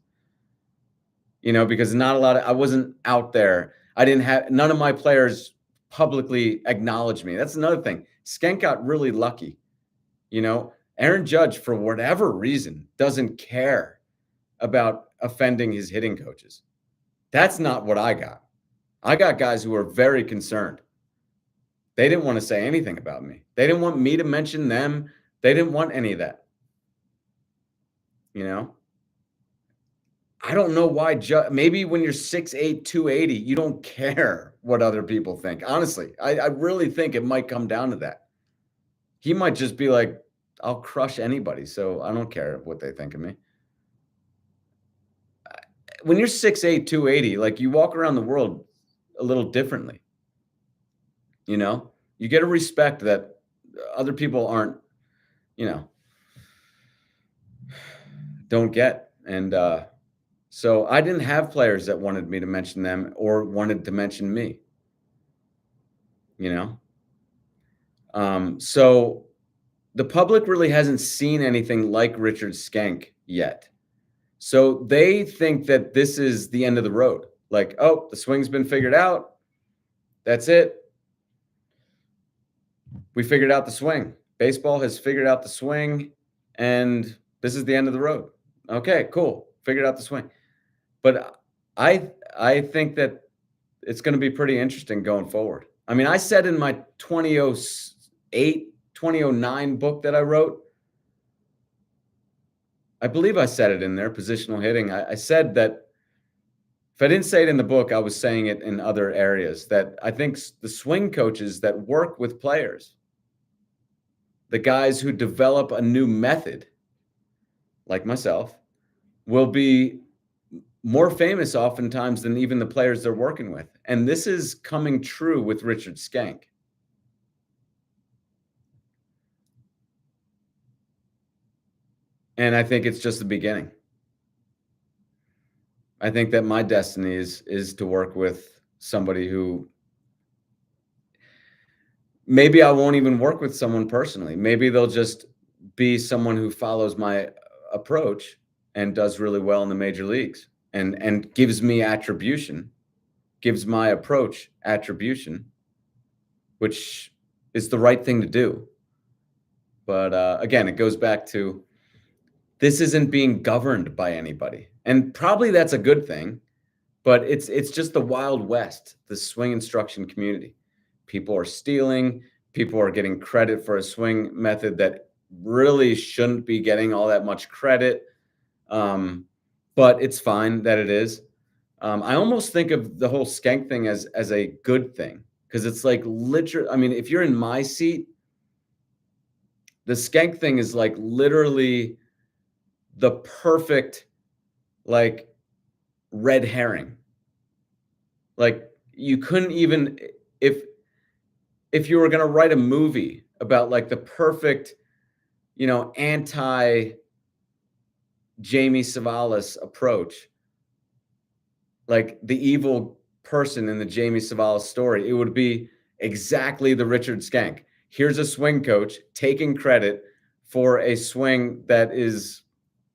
Because I wasn't out there. None of my players publicly acknowledged me. That's another thing. Schenck got really lucky. Aaron Judge, for whatever reason, doesn't care about offending his hitting coaches. That's not what I got. I got guys who were very concerned. They didn't want to say anything about me. They didn't want me to mention them. They didn't want any of that. I don't know why. Maybe when you're 6'8", 280, you don't care what other people think. Honestly, I really think it might come down to that. He might just be like, I'll crush anybody, so I don't care what they think of me. When you're 6'8", 280, like, you walk around the world a little differently. You get a respect that other people aren't, don't get. And so I didn't have players that wanted me to mention them or wanted to mention me. So the public really hasn't seen anything like Richard Schenck yet. So they think that this is the end of the road. Like, oh, the swing's been figured out. That's it. We figured out the swing. Baseball has figured out the swing, and this is the end of the road. Okay, cool. figured out the swing. But I think that it's going to be pretty interesting going forward. I mean, I said in my 2008, 2009 book that I wrote, I believe I said it in there, positional hitting. I said that if I didn't say it in the book, I was saying it in other areas, that I think the swing coaches that work with players, the guys who develop a new method, like myself, will be more famous oftentimes than even the players they're working with. And this is coming true with Richard Schenck. And I think it's just the beginning. I think that my destiny is to work with somebody who maybe I won't even work with someone personally. Maybe they'll just be someone who follows my approach and does really well in the major leagues and gives me attribution, gives my approach attribution, which is the right thing to do. But again, it goes back to this isn't being governed by anybody. And probably that's a good thing, but it's just the Wild West, the swing instruction community. People are stealing, people are getting credit for a swing method that really shouldn't be getting all that much credit. But it's fine that it is. I almost think of the whole Skank thing as a good thing because it's like literally, I mean, if you're in my seat, the Skank thing is like literally the perfect like red herring. Like you couldn't even if you were going to write a movie about like the perfect, anti Jamie Savalas approach, like the evil person in the Jamie Savalas story, it would be exactly the Richard Skank. Here's a swing coach taking credit for a swing that is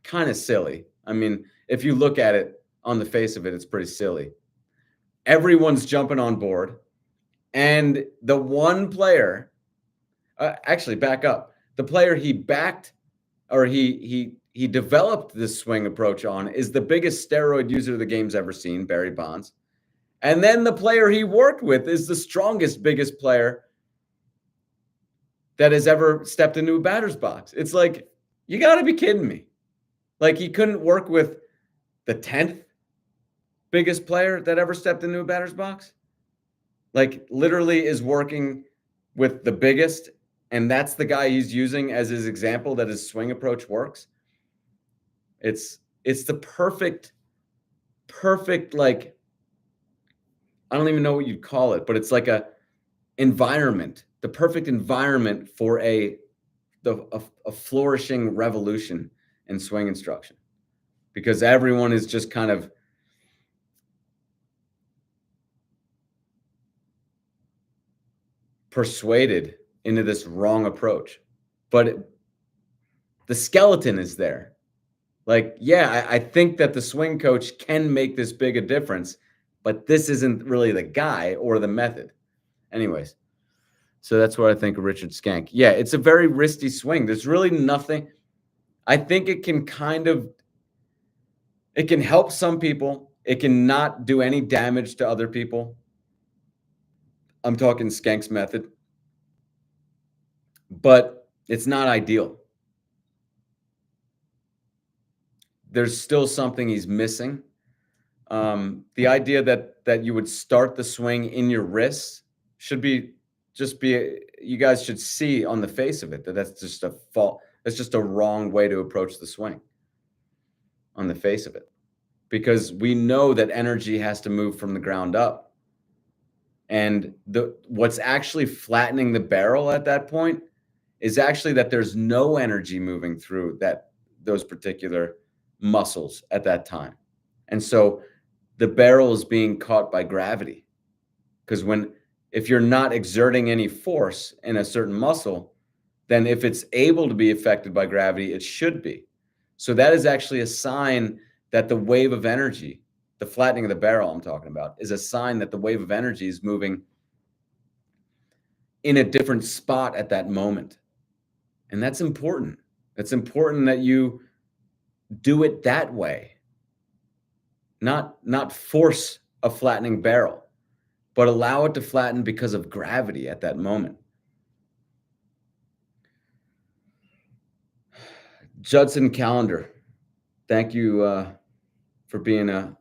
kind of silly. I mean, if you look at it on the face of it, it's pretty silly. Everyone's jumping on board. And the one player, actually back up, the player he backed or he developed this swing approach on is the biggest steroid user the game's ever seen, Barry Bonds. And then the player he worked with is the strongest, biggest player that has ever stepped into a batter's box. It's like, you got to be kidding me. Like he couldn't work with the 10th biggest player that ever stepped into a batter's box. Like literally is working with the biggest, and that's the guy he's using as his example that his swing approach works. It's the perfect, like, I don't even know what you'd call it, but it's like a environment, the perfect environment for a flourishing revolution in swing instruction, because everyone is just kind of persuaded into this wrong approach. But the skeleton is there. Like, yeah, I think that the swing coach can make this big a difference, but this isn't really the guy or the method. Anyways, so that's what I think of Richard Skank. Yeah, it's a very wristy swing. There's really nothing. I think it can it can help some people. It can not do any damage to other people. I'm talking Skank's method. But it's not ideal. There's still something he's missing. The idea that you would start the swing in your wrists should be you guys should see on the face of it that's just a fault. That's just a wrong way to approach the swing on the face of it, because we know that energy has to move from the ground up. And what's actually flattening the barrel at that point is actually that there's no energy moving through those particular muscles at that time. And so the barrel is being caught by gravity, because if you're not exerting any force in a certain muscle, then if it's able to be affected by gravity, it should be. So that is actually a sign that the wave of energy, the flattening of the barrel I'm talking about, is a sign that the wave of energy is moving in a different spot at that moment. And that's important. It's important that you do it that way. not force a flattening barrel, but allow it to flatten because of gravity at that moment. Judson Calendar, thank you for being a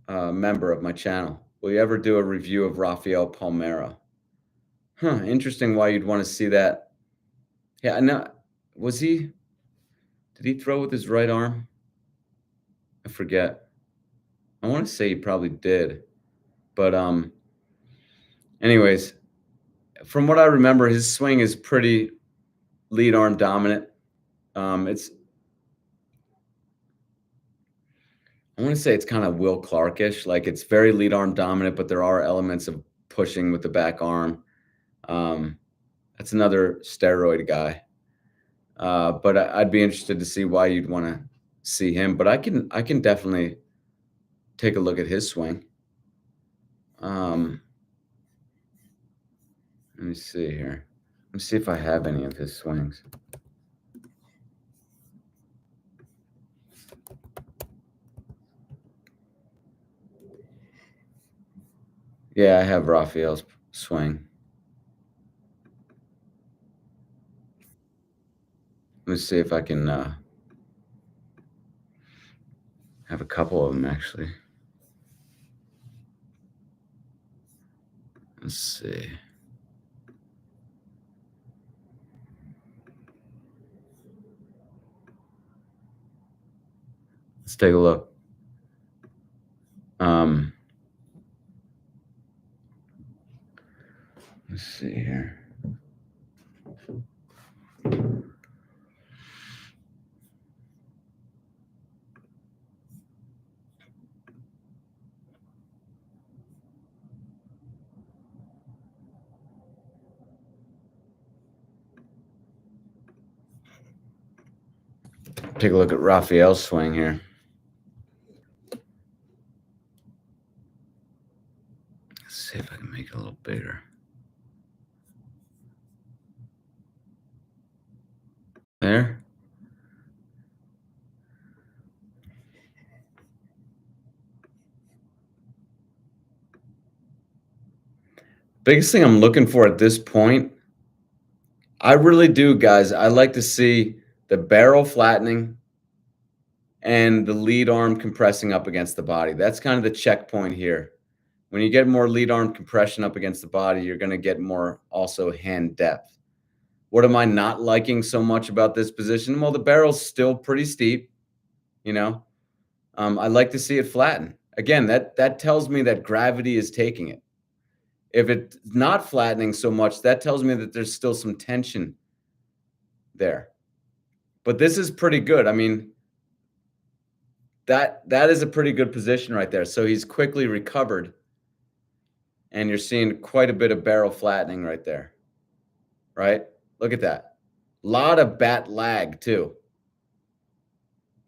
member of my channel. Will you ever do a review of Rafael Palmeiro? Huh, interesting why you'd want to see that. Yeah, I know. Was he, did he throw with his right arm? I forget. I want to say he probably did. But anyways, from what I remember, his swing is pretty lead arm dominant. It's I want to say it's kind of Will Clark-ish, like it's very lead arm dominant, but there are elements of pushing with the back arm. That's another steroid guy. But I'd be interested to see why you'd want to see him. But I can definitely take a look at his swing. Let me see here. Let me see if I have any of his swings. Yeah, I have Raphael's swing. Let me see if I can have a couple of them actually. Let's see. Let's take a look. Let's see here. Take a look at Raphael's swing here. Let's see if I can make it a little bigger. There. Biggest thing I'm looking for at this point, I really do, guys. I like to see the barrel flattening and the lead arm compressing up against the body. That's kind of the checkpoint here. When you get more lead arm compression up against the body, you're going to get more also hand depth. What am I not liking so much about this position? Well, the barrel's still pretty steep, you know. I like to see it flatten. Again, that tells me that gravity is taking it. If it's not flattening so much, that tells me that there's still some tension there. But this is pretty good. I mean, that is a pretty good position right there. So he's quickly recovered, and you're seeing quite a bit of barrel flattening right there. Right? Look at that. A lot of bat lag too.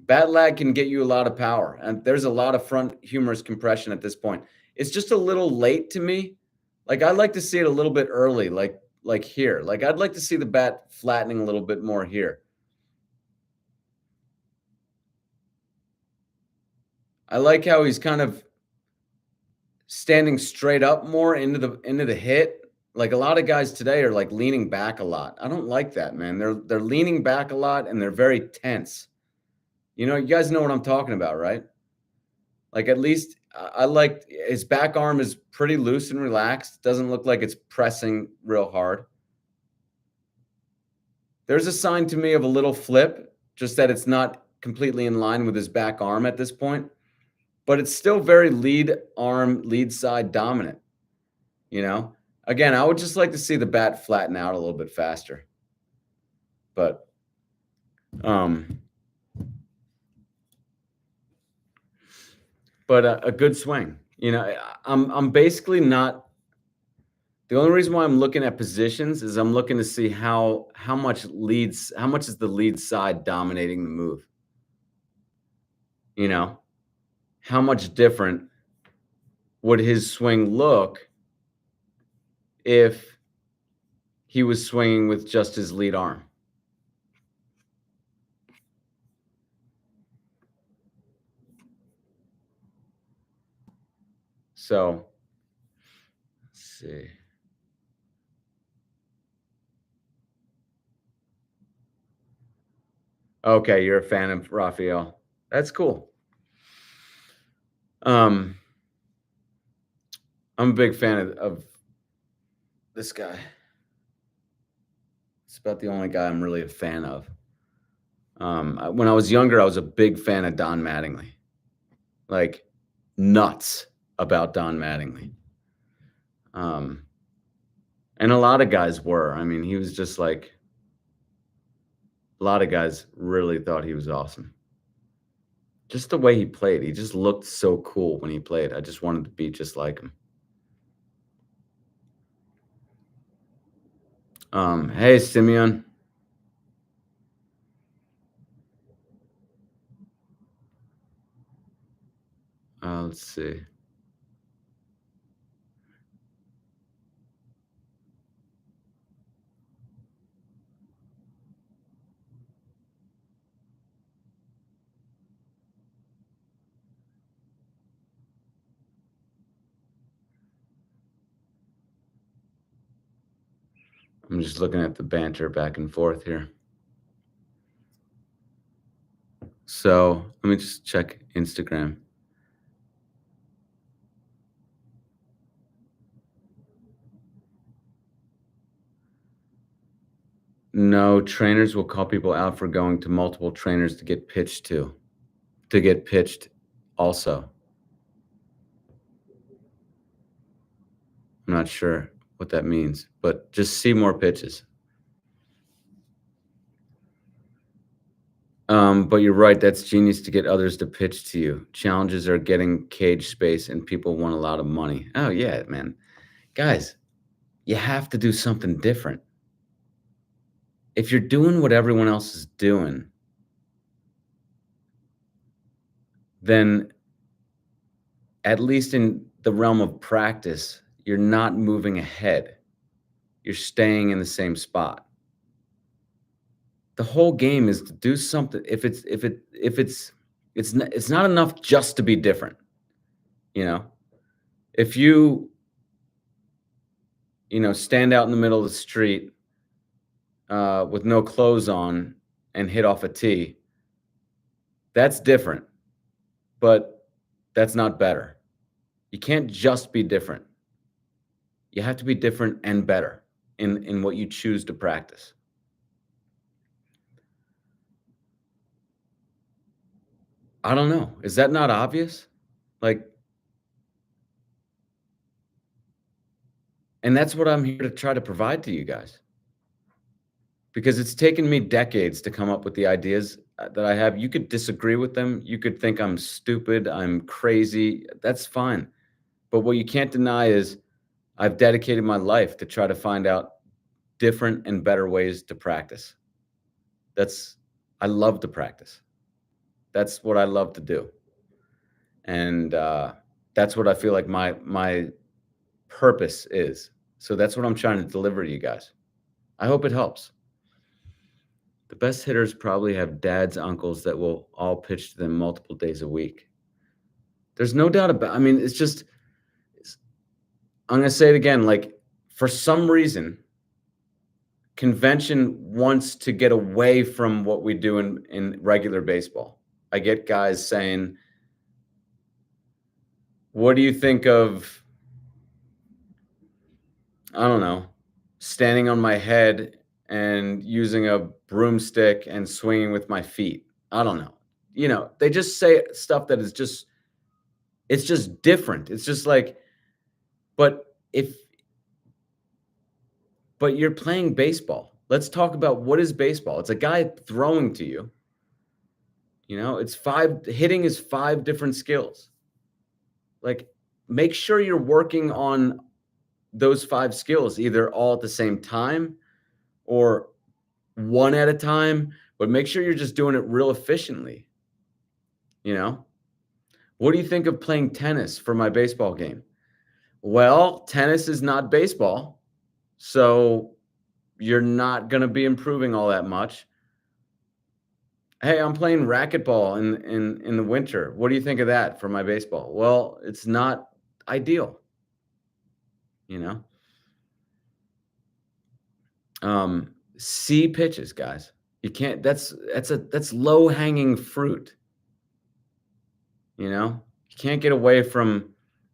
Bat lag can get you a lot of power, and there's a lot of front humerus compression at this point. It's just a little late to me. Like I'd like to see it a little bit early, like here. Like I'd like to see the bat flattening a little bit more here. I like how he's kind of standing straight up more into the hit. Like a lot of guys today are like leaning back a lot. I don't like that, man. They're leaning back a lot and they're very tense. You know, you guys know what I'm talking about, right? Like at least I like his back arm is pretty loose and relaxed. Doesn't look like it's pressing real hard. There's a sign to me of a little flip, just that it's not completely in line with his back arm at this point, but it's still very lead arm, lead side dominant. You know, again, I would just like to see the bat flatten out a little bit faster, but a good swing. You know, I'm basically not. The only reason why I'm looking at positions is I'm looking to see how much is the lead side dominating the move. You know, how much different would his swing look if he was swinging with just his lead arm? So, let's see. Okay, you're a fan of Rafael. That's cool. Um, I'm a big fan of this guy. It's about the only guy I'm really a fan of. When I was younger, I was a big fan of Don Mattingly, like nuts about Don Mattingly. Um, and a lot of guys were. I mean, he was just like a lot of guys really thought he was awesome. Just the way he played, he just looked so cool when he played. I just wanted to be just like him. Hey, Simeon. Let's see. I'm just looking at the banter back and forth here. So let me just check Instagram. No, trainers will call people out for going to multiple trainers to get pitched also. I'm not sure what that means, but just see more pitches. But you're right, that's genius to get others to pitch to you. Challenges are getting cage space and people want a lot of money. Oh yeah, man. Guys, you have to do something different. If you're doing what everyone else is doing, then at least in the realm of practice, you're not moving ahead. You're staying in the same spot. The whole game is to do something. It's not enough just to be different, you know? If stand out in the middle of the street with no clothes on and hit off a tee, that's different, but that's not better. You can't just be different. You have to be different and better in what you choose to practice. I don't know. Is that not obvious? Like, and that's what I'm here to try to provide to you guys. Because it's taken me decades to come up with the ideas that I have. You could disagree with them. You could think I'm stupid, I'm crazy. That's fine. But what you can't deny is I've dedicated my life to try to find out different and better ways to practice. I love to practice. That's what I love to do. And that's what I feel like my purpose is. So that's what I'm trying to deliver to you guys. I hope it helps. The best hitters probably have dads, uncles that will all pitch to them multiple days a week. There's no doubt about. I mean, I'm going to say it again. Like, for some reason, convention wants to get away from what we do in regular baseball. I get guys saying, "What do you think of, I don't know, standing on my head and using a broomstick and swinging with my feet?" I don't know. They just say stuff that is just it's just different. It's just like, but if but you're playing baseball. Let's talk about what is baseball. It's a guy throwing to you. It's hitting is five different skills. Like, make sure you're working on those five skills either all at the same time or one at a time, but make sure you're just doing it real efficiently. You know? What do you think of playing tennis for my baseball game? Well, tennis is not baseball, so you're not going to be improving all that much. Hey, I'm playing racquetball in the winter. What do you think of that for my baseball? Well, it's not ideal, you know? See pitches, guys. You can't that's low-hanging fruit, you know? You can't get away from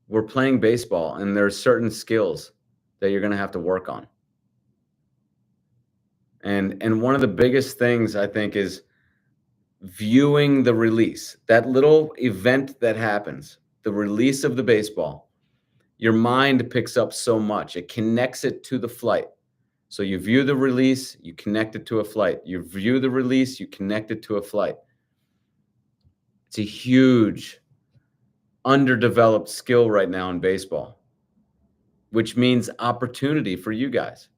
we're playing baseball and there's certain skills that you're gonna have to work on. And one of the biggest things I think is viewing the release. That little event that happens, the release of the baseball, your mind picks up so much. It connects it to the flight. So you view the release, you connect it to a flight. You view the release, you connect it to a flight. It's a huge underdeveloped skill right now in baseball, which means opportunity for you guys.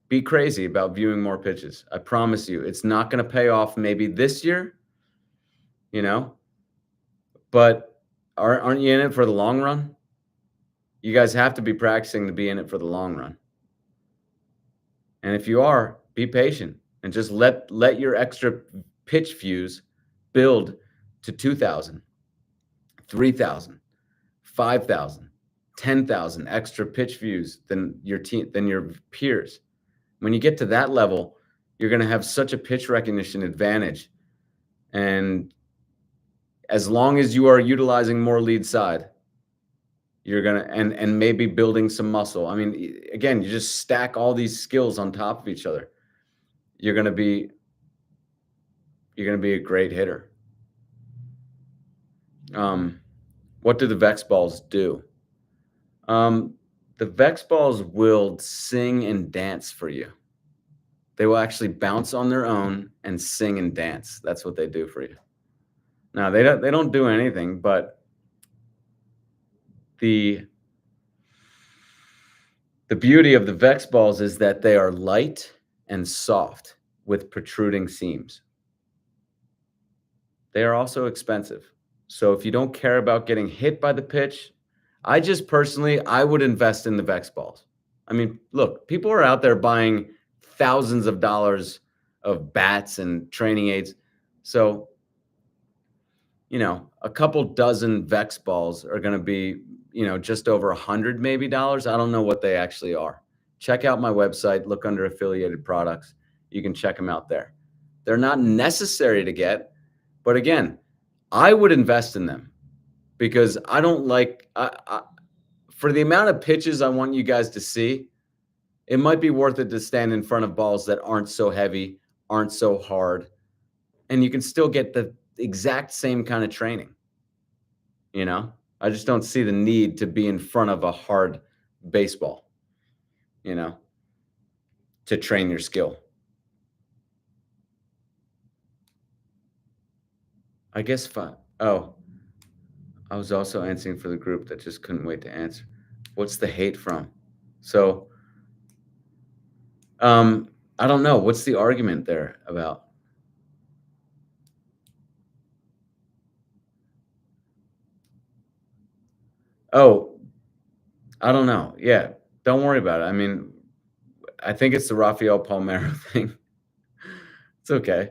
Be crazy about viewing more pitches. I promise you, it's not going to pay off maybe this year, you know, but aren't you in it for the long run? You guys have to be practicing to be in it for the long run. And if you are, be patient and just let your extra pitch views build to 2,000, 3,000, 5,000, 10,000 extra pitch views than your peers. When you get to that level, you're going to have such a pitch recognition advantage. And as long as you are utilizing more lead side, you're going to and maybe building some muscle. I mean, again, you just stack all these skills on top of each other. You're going to be a great hitter. What do the Vex balls do? The Vex balls will sing and dance for you. They will actually bounce on their own and sing and dance. That's what they do for you. Now, they don't do anything, but the beauty of the Vex balls is that they are light and soft with protruding seams. They are also expensive. So if you don't care about getting hit by the pitch, I would invest in the Vex balls. I mean, look, people are out there buying thousands of dollars of bats and training aids. So, a couple dozen Vex balls are going to be, just over $100 maybe dollars. I don't know what they actually are. Check out my website, look under affiliated products. You can check them out there. They're not necessary to get, but again, I would invest in them because I don't like, for the amount of pitches I want you guys to see, it might be worth it to stand in front of balls that aren't so heavy, aren't so hard, and you can still get the exact same kind of training. I just don't see the need to be in front of a hard baseball, to train your skill. I guess fine. Oh, I was also answering for the group that just couldn't wait to answer. What's the hate from? So, I don't know. What's the argument there about? Oh, I don't know. Yeah, don't worry about it. I mean, I think it's the Rafael Palmeiro thing. It's okay.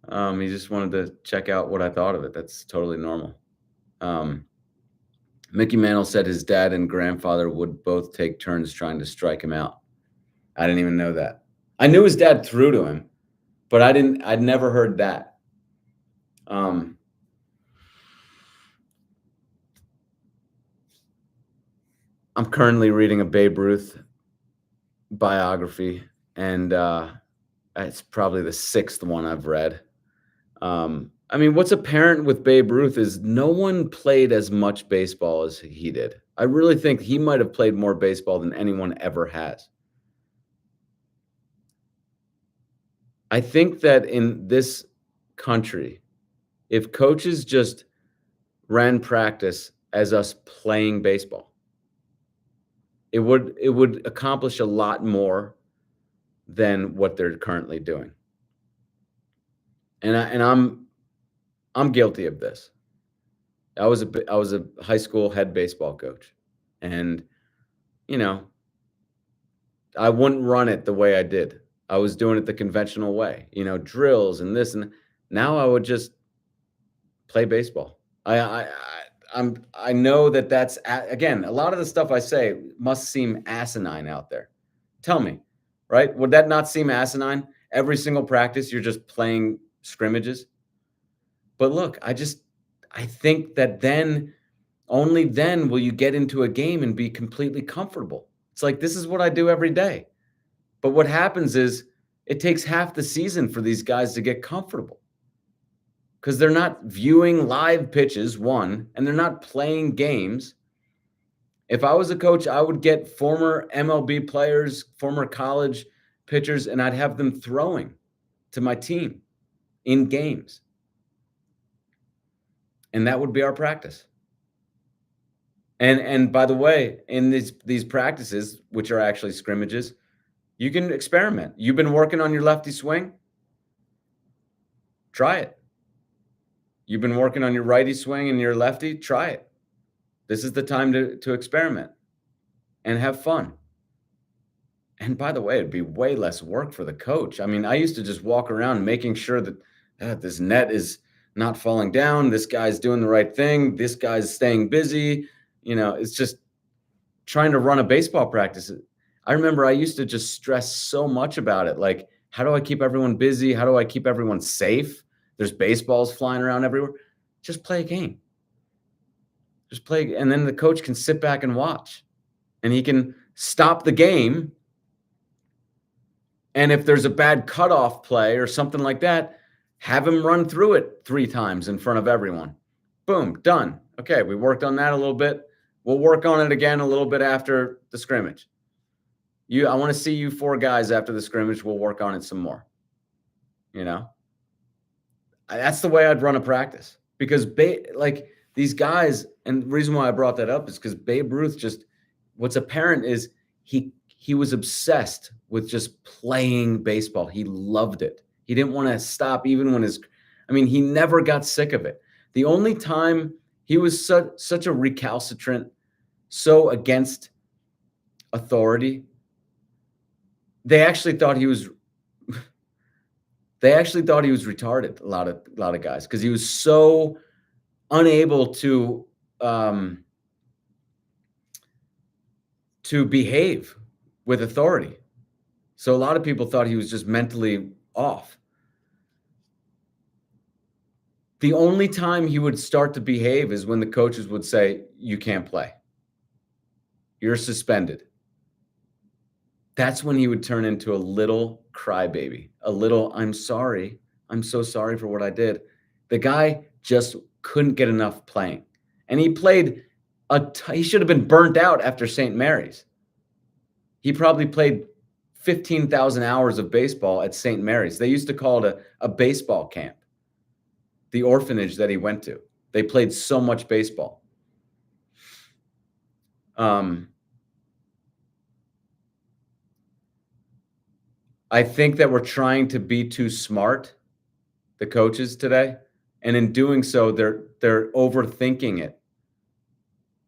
He just wanted to check out what I thought of it. That's totally normal. Mickey Mantle said his dad and grandfather would both take turns trying to strike him out. I didn't even know that. I knew his dad threw to him, but I'd never heard that. I'm currently reading a Babe Ruth biography, and it's probably the 6th one I've read. I mean, what's apparent with Babe Ruth is no one played as much baseball as he did. I really think he might have played more baseball than anyone ever has. I think that in this country, if coaches just ran practice as us playing baseball, it would accomplish a lot more than what they're currently doing. And I'm guilty of this. I was a high school head baseball coach, and I wouldn't run it the way I did. I was doing it the conventional way, drills and this and now I would just play baseball. I know that again, a lot of the stuff I say must seem asinine out there. Tell me, right? Would that not seem asinine? Every single practice, you're just playing scrimmages. But look, I think that then only then will you get into a game and be completely comfortable. It's like this is what I do every day. But what happens is it takes half the season for these guys to get comfortable because they're not viewing live pitches, one, and they're not playing games. If I was a coach, I would get former MLB players, former college pitchers, and I'd have them throwing to my team in games. And that would be our practice. And by the way, in these practices, which are actually scrimmages, you can experiment. You've been working on your lefty swing? Try it. You've been working on your righty swing and your lefty? Try it. This is the time to experiment and have fun. And by the way, it'd be way less work for the coach. I mean, I used to just walk around making sure that this net is not falling down. This guy's doing the right thing. This guy's staying busy. It's just trying to run a baseball practice. I remember I used to just stress so much about it. Like, how do I keep everyone busy? How do I keep everyone safe? There's baseballs flying around everywhere. Just play a game. Just play. And then the coach can sit back and watch. And he can stop the game. And if there's a bad cutoff play or something like that, have him run through it 3 times in front of everyone. Boom, done. Okay, we worked on that a little bit. We'll work on it again a little bit after the scrimmage. I want to see you 4 guys after the scrimmage. We'll work on it some more. That's the way I'd run a practice because these guys, and the reason why I brought that up is because Babe Ruth what's apparent is he was obsessed with just playing baseball. He loved it. He didn't want to stop even when he never got sick of it. The only time he was such a recalcitrant, so against authority, they actually thought he was retarded, a lot of guys, because he was so unable to behave with authority. So a lot of people thought he was just mentally off. The only time he would start to behave is when the coaches would say, "You can't play. You're suspended." That's when he would turn into a little crybaby, a little, "I'm sorry. I'm so sorry for what I did." The guy just couldn't get enough playing. And he played he should have been burnt out after St. Mary's. He probably played 15,000 hours of baseball at St. Mary's. They used to call it a baseball camp, the orphanage that he went to. They played so much baseball. I think that we're trying to be too smart, the coaches today, and in doing so, they're overthinking it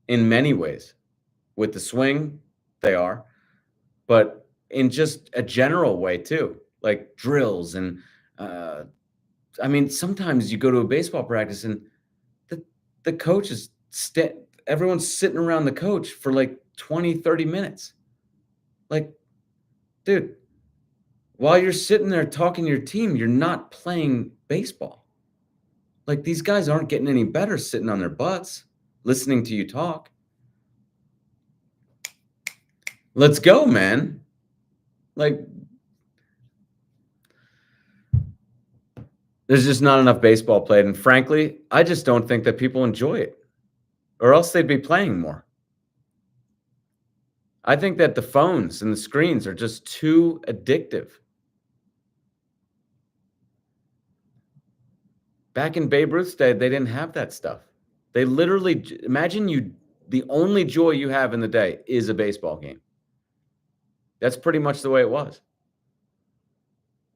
in many ways. With the swing, they are, but in just a general way too, like drills and sometimes you go to a baseball practice and the coach is everyone's sitting around the coach for like 20, 30 minutes. Like, dude, while you're sitting there talking to your team, you're not playing baseball. Like, these guys aren't getting any better sitting on their butts, listening to you talk. Let's go, man. Like, there's just not enough baseball played. And frankly, I just don't think that people enjoy it, or else they'd be playing more. I think that the phones and the screens are just too addictive. Back in Babe Ruth's day, they didn't have that stuff. They literally, imagine the only joy you have in the day is a baseball game. That's pretty much the way it was.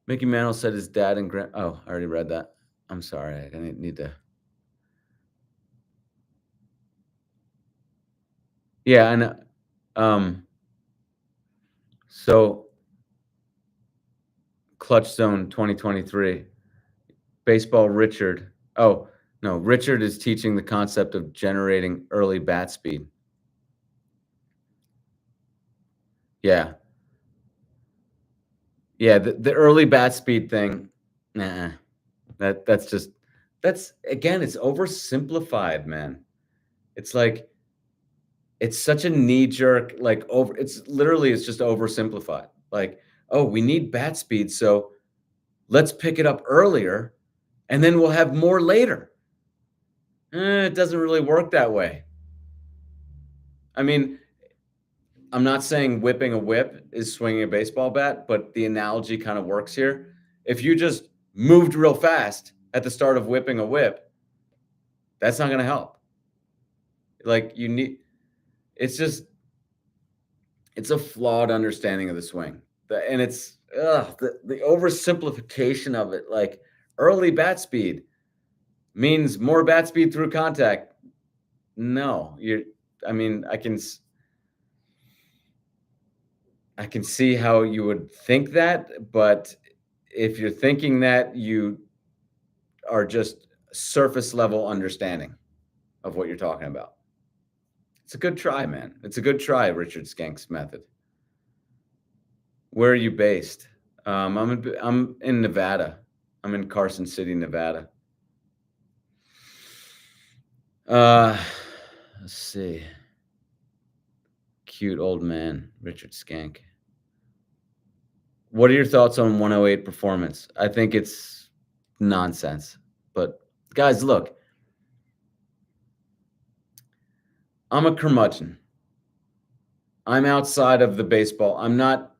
Mickey Mantle said his dad and oh, I already read that. I'm sorry. I need to. Yeah, I know. So Clutch Zone 2023. Baseball Richard. Oh, No, Richard is teaching the concept of generating early bat speed. Yeah. Yeah, the early bat speed thing, nah, that's just that's again, it's oversimplified, man. It's like it's such a knee jerk, like it's literally it's just oversimplified. Like, oh, we need bat speed, so let's pick it up earlier and then we'll have more later. It doesn't really work that way. I mean, I'm not saying whipping a whip is swinging a baseball bat, but the analogy kind of works here. If you just moved real fast at the start of whipping a whip, that's not going to help. Like you need, it's just, it's a flawed understanding of the swing. And it's the oversimplification of it. Like early bat speed means more bat speed through contact. No, I mean, I can see how you would think that, but if you're thinking that, you are just surface level understanding of what you're talking about. It's a good try, man. It's a good try, Richard Skenk's method. Where are you based? I'm in Nevada. I'm in Carson City, Nevada. Uh, let's see. Cute old man, Richard Skank. What are your thoughts on 108 performance? I think it's nonsense. But guys, look, I'm a curmudgeon. I'm outside of the baseball. I'm not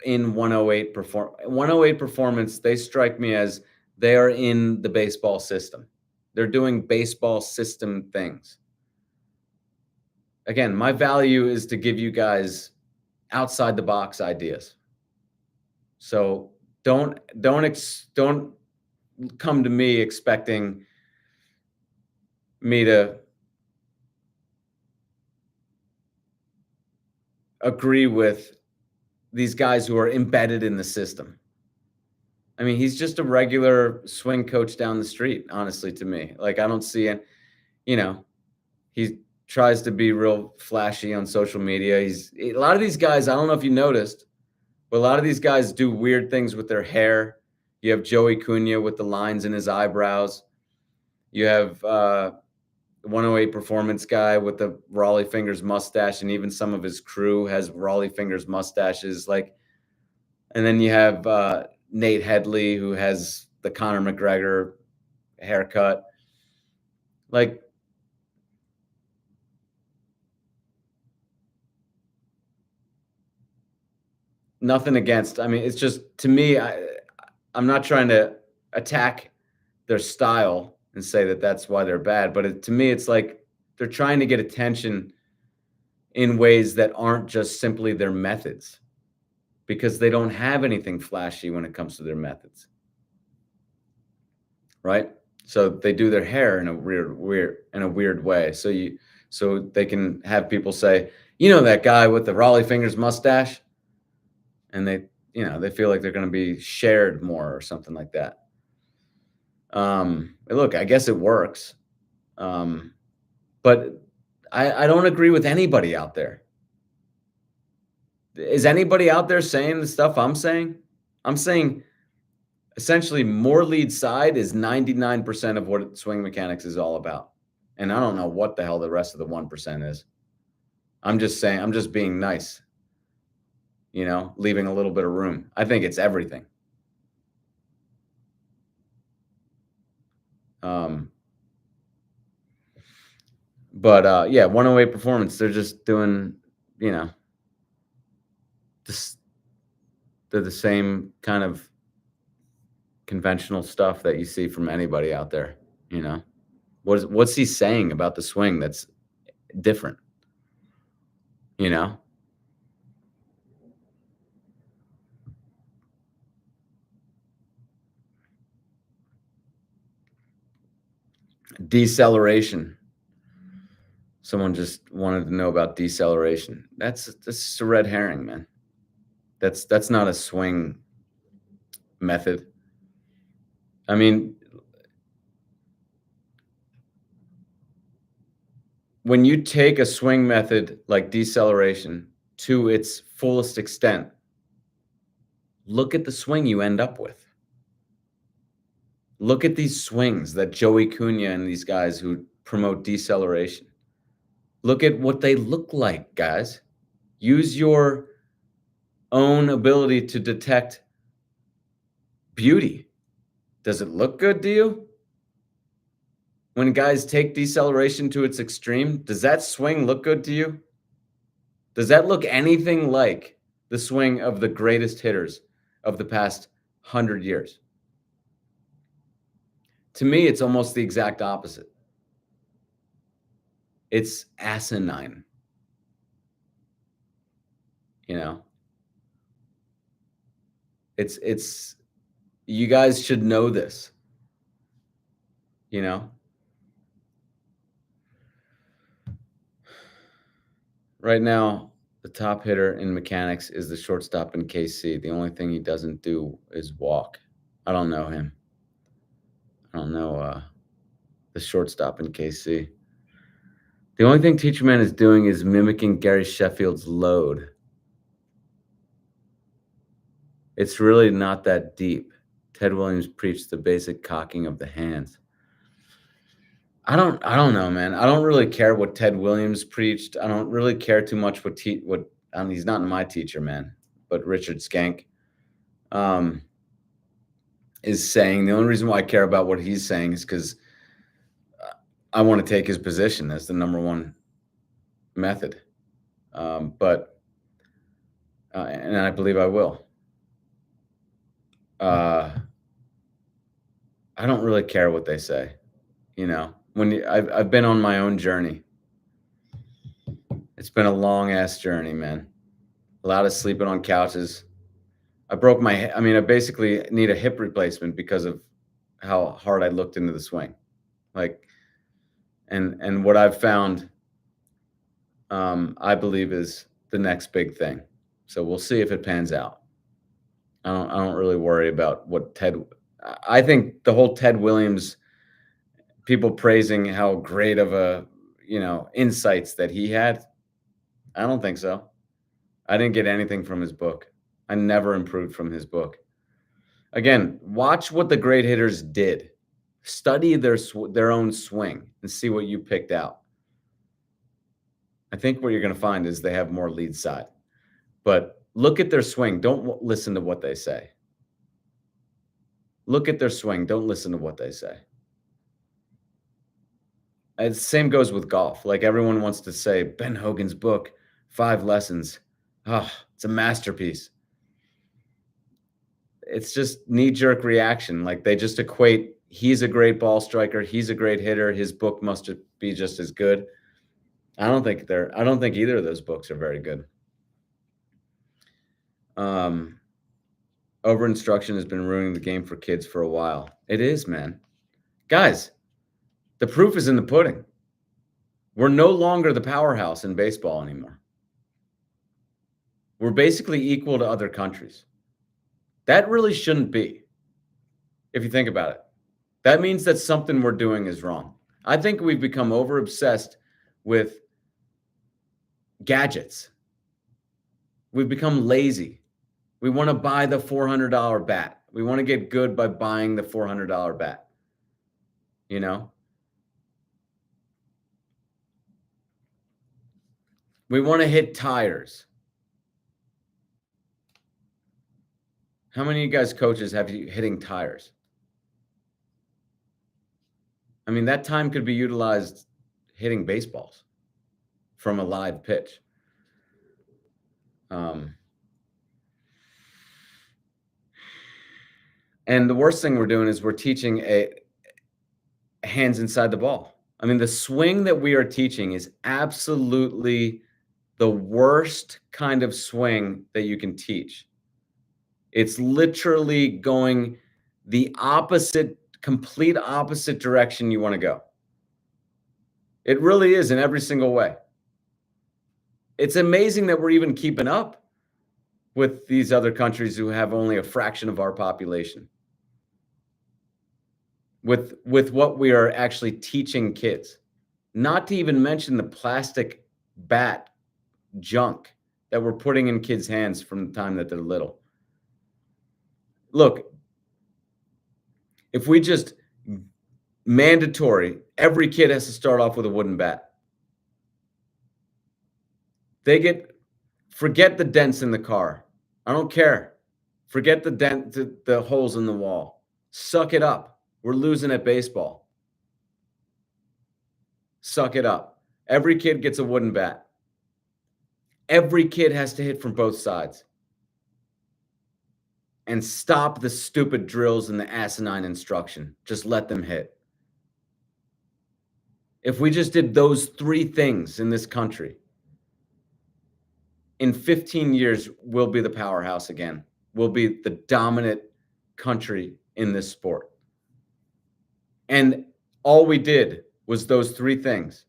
in 108 performance. They strike me as they are in the baseball system. They're doing baseball system things. Again, my value is to give you guys outside the box ideas. So don't come to me expecting me to agree with these guys who are embedded in the system. I mean, he's just a regular swing coach down the street, honestly, to me. Like, I don't see it, you know, he tries to be real flashy on social media. A lot of these guys, I don't know if you noticed, but a lot of these guys do weird things with their hair. You have Joey Cunha with the lines in his eyebrows. You have the 108 performance guy with the Raleigh Fingers mustache, and even some of his crew has Raleigh Fingers mustaches. Like, and then you have Nate Headley, who has the Conor McGregor haircut. Like, nothing against. I mean, it's just to me, I'm not trying to attack their style and say that that's why they're bad, but to me, it's like they're trying to get attention in ways that aren't just simply their methods, because they don't have anything flashy when it comes to their methods. Right? So they do their hair in a weird way. So they can have people say, you know, that guy with the Raleigh Fingers mustache, and they feel like they're going to be shared more or something like that. Look, I guess it works, but I don't agree with anybody out there. Is anybody out there saying the stuff I'm saying? I'm saying essentially more lead side is 99% of what swing mechanics is all about. And I don't know what the hell the rest of the 1% is. I'm just saying, I'm just being nice, leaving a little bit of room. I think it's everything. Yeah, 108 performance, they're just doing, this, they're the same kind of conventional stuff that you see from anybody out there, what's he saying about the swing that's different, you know? Deceleration. Someone just wanted to know about deceleration. That's just a red herring, man. That's not a swing method. I mean, when you take a swing method like deceleration to its fullest extent, look at the swing you end up with. Look at these swings that Joey Cunha and these guys who promote deceleration. Look at what they look like, guys. Use your own ability to detect beauty. Does it look good to you? When guys take deceleration to its extreme, does that swing look good to you? Does that look anything like the swing of the greatest hitters of the past 100 years? To me, it's almost the exact opposite. It's asinine. You know? It's you guys should know this. You know? Right now, the top hitter in mechanics is the shortstop in KC. The only thing he doesn't do is walk. I don't know him. I don't know the shortstop in KC. The only thing Teacher Man is doing is mimicking Gary Sheffield's load. It's really not that deep. Ted Williams preached the basic cocking of the hands. I don't know, man. I don't really care what Ted Williams preached. I don't really care too much what he's not my teacher, man, but Richard Schenck is saying. The only reason why I care about what he's saying is because I want to take his position as the number one method. And I believe I will. I don't really care what they say, you know. I've been on my own journey. It's been a long ass journey, man. A lot of sleeping on couches. I basically need a hip replacement because of how hard I looked into the swing. Like, and what I've found, I believe is the next big thing. So we'll see if it pans out. I don't really worry about what I think the whole Ted Williams, people praising how great of a, insights that he had. I don't think so. I didn't get anything from his book. I never improved from his book. Again, watch what the great hitters did. Study their own swing and see what you picked out. I think what you're going to find is they have more lead side. But look at their swing. Don't listen to what they say. Look at their swing. Don't listen to what they say. And the same goes with golf. Like, everyone wants to say, Ben Hogan's book, 5 Lessons. Oh, it's a masterpiece. It's just knee-jerk reaction. Like, they just equate, he's a great ball striker, he's a great hitter, his book must be just as good. I don't think either of those books are very good. Over-instruction has been ruining the game for kids for a while. It is, man. Guys, the proof is in the pudding. We're no longer the powerhouse in baseball anymore. We're basically equal to other countries. That really shouldn't be, if you think about it. That means that something we're doing is wrong. I think we've become over-obsessed with gadgets. We've become lazy. We want to buy the $400 bat. We want to get good by buying the $400 bat. You know? We want to hit tires. How many of you guys coaches have you hitting tires? I mean, that time could be utilized hitting baseballs from a live pitch. And the worst thing we're doing is we're teaching hands inside the ball. I mean, the swing that we are teaching is absolutely the worst kind of swing that you can teach. It's literally going the complete opposite direction you want to go. It really is in every single way. It's amazing that we're even keeping up with these other countries who have only a fraction of our population. With what we are actually teaching kids. Not to even mention the plastic bat junk that we're putting in kids' hands from the time that they're little. Look, if we just mandatory, every kid has to start off with a wooden bat. They get forget the dents in the car. I don't care. Forget the holes in the wall. Suck it up. We're losing at baseball. Suck it up. Every kid gets a wooden bat. Every kid has to hit from both sides. And stop the stupid drills and the asinine instruction. Just let them hit. If we just did those three things in this country, in 15 years, we'll be the powerhouse again. We'll be the dominant country in this sport. And all we did was those three things,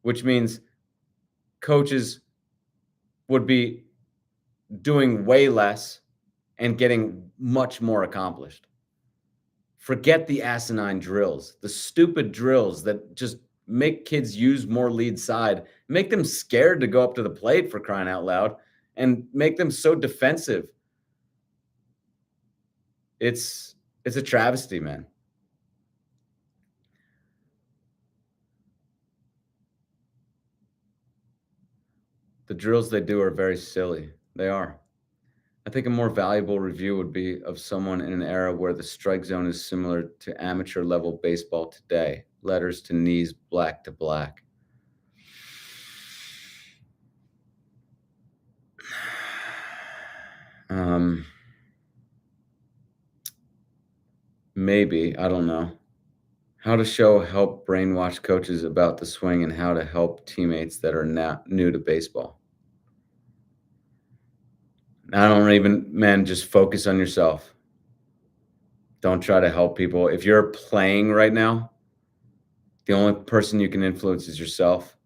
which means coaches would be doing way less and getting much more accomplished. Forget the asinine drills, the stupid drills that just make kids use more lead side, make them scared to go up to the plate, for crying out loud, and make them so defensive. It's a travesty, man. The drills they do are very silly. They are. I think a more valuable review would be of someone in an era where the strike zone is similar to amateur level baseball today. Letters to knees, black to black. Maybe, I don't know. How to show help brainwash coaches about the swing and how to help teammates that are now new to baseball. I don't even, man, just focus on yourself. Don't try to help people. If you're playing right now, the only person you can influence is yourself.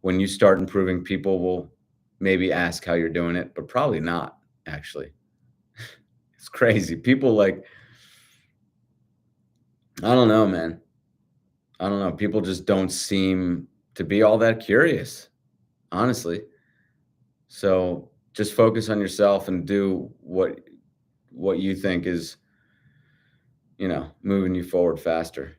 When you start improving, people will maybe ask how you're doing it, but probably not, actually. It's crazy. People like, I don't know, man. I don't know. People just don't seem to be all that curious, honestly. So just focus on yourself and do what you think is, moving you forward faster.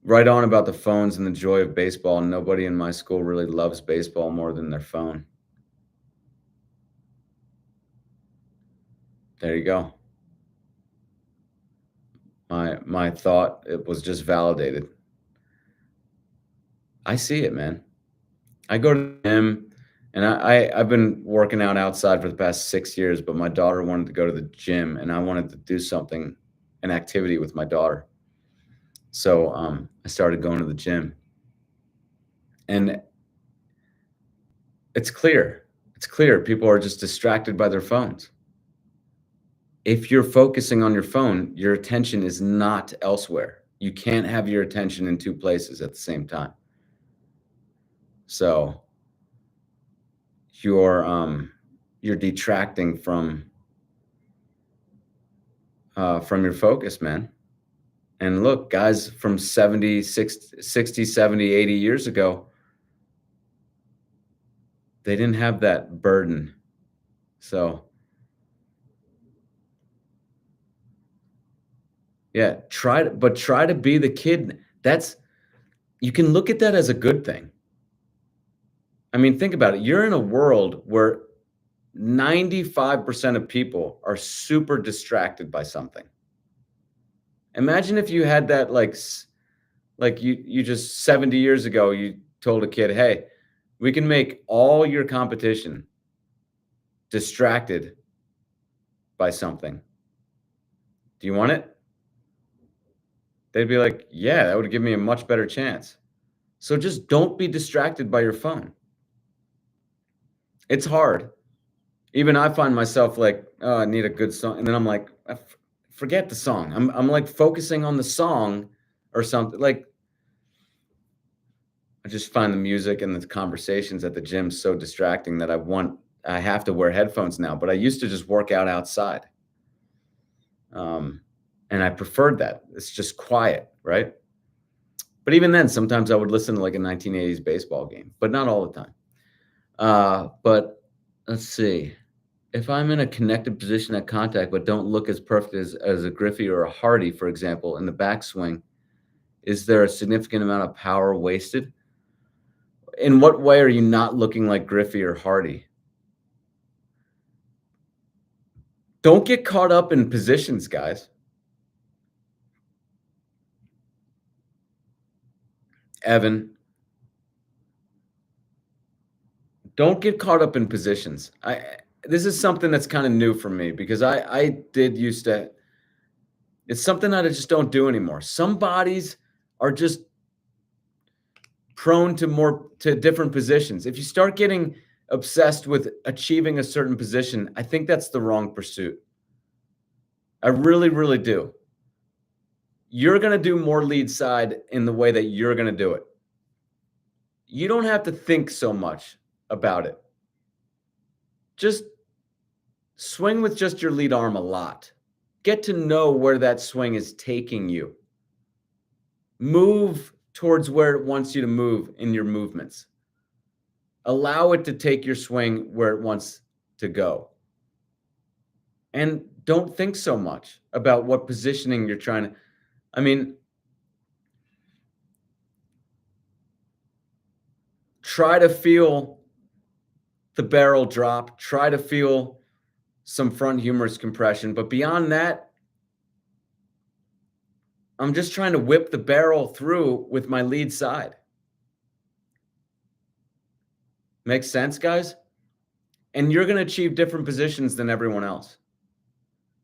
Right on about the phones and the joy of baseball. Nobody in my school really loves baseball more than their phone. There you go. My thought, it was just validated. I see it, man. I go to the gym, and I've been working out outside for the past 6 years, but my daughter wanted to go to the gym, and I wanted to do something, an activity with my daughter. So, I started going to the gym, and it's clear. It's clear people are just distracted by their phones. If you're focusing on your phone, your attention is not elsewhere. You can't have your attention in 2 places at the same time. So, you're detracting from your focus, man. And look, guys from 60, 70, 80 years ago, they didn't have that burden. So, yeah, try to be the kid. You can look at that as a good thing. I mean, think about it. You're in a world where 95% of people are super distracted by something. Imagine if you had that like you just 70 years ago you told a kid, "Hey, we can make all your competition distracted by something. Do you want it?" They'd be like, "Yeah, that would give me a much better chance." So just don't be distracted by your phone. It's hard. Even I find myself like, "Oh, I need a good song," and then I'm like, Forget the song." I'm like focusing on the song or something. Like I just find the music and the conversations at the gym so distracting that I have to wear headphones now. But I used to just work out outside, and I preferred that. It's just quiet, right? But even then, sometimes I would listen to like a 1980s baseball game, but not all the time. But let's see. If I'm in a connected position at contact, but don't look as perfect as a Griffey or a Hardy, for example, in the backswing, is there a significant amount of power wasted? In what way are you not looking like Griffey or Hardy? Don't get caught up in positions, guys. Evan, don't get caught up in positions. This is something that's kind of new for me because I did used to. It's something that I just don't do anymore. Some bodies are just prone to different positions. If you start getting obsessed with achieving a certain position, I think that's the wrong pursuit. I really, really do. You're going to do more lead side in the way that you're going to do it. You don't have to think so much about it. Just swing with just your lead arm a lot. Get to know where that swing is taking you. Move towards where it wants you to move in your movements. Allow it to take your swing where it wants to go. And don't think so much about what positioning you're trying to. I mean, try to feel the barrel drop, try to feel some front humerus compression. But beyond that, I'm just trying to whip the barrel through with my lead side. Makes sense, guys? And you're going to achieve different positions than everyone else.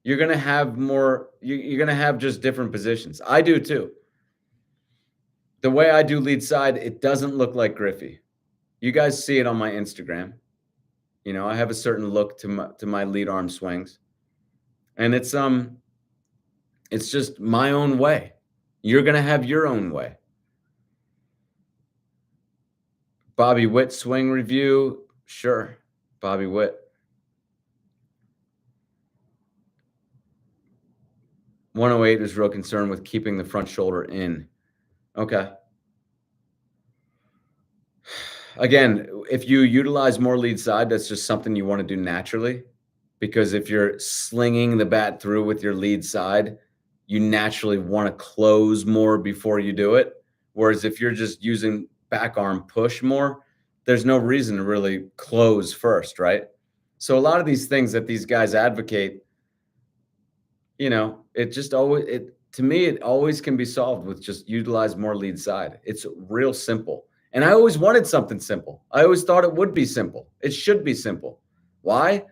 You're going to have more, you're going to have just different positions. I do too. The way I do lead side, it doesn't look like Griffey. You guys see it on my Instagram. You know, I have a certain look to my lead arm swings. And it's just my own way. You're going to have your own way. Bobby Witt swing review. Sure. Bobby Witt. 108 is real concerned with keeping the front shoulder in. Okay. Again, if you utilize more lead side, that's just something you want to do naturally. Because if you're slinging the bat through with your lead side, you naturally want to close more before you do it. Whereas if you're just using back arm push more, there's no reason to really close first, right? So a lot of these things that these guys advocate, you know, it just always, to me, it always can be solved with just utilize more lead side. It's real simple. And I always wanted something simple. I always thought it would be simple. It should be simple. Why?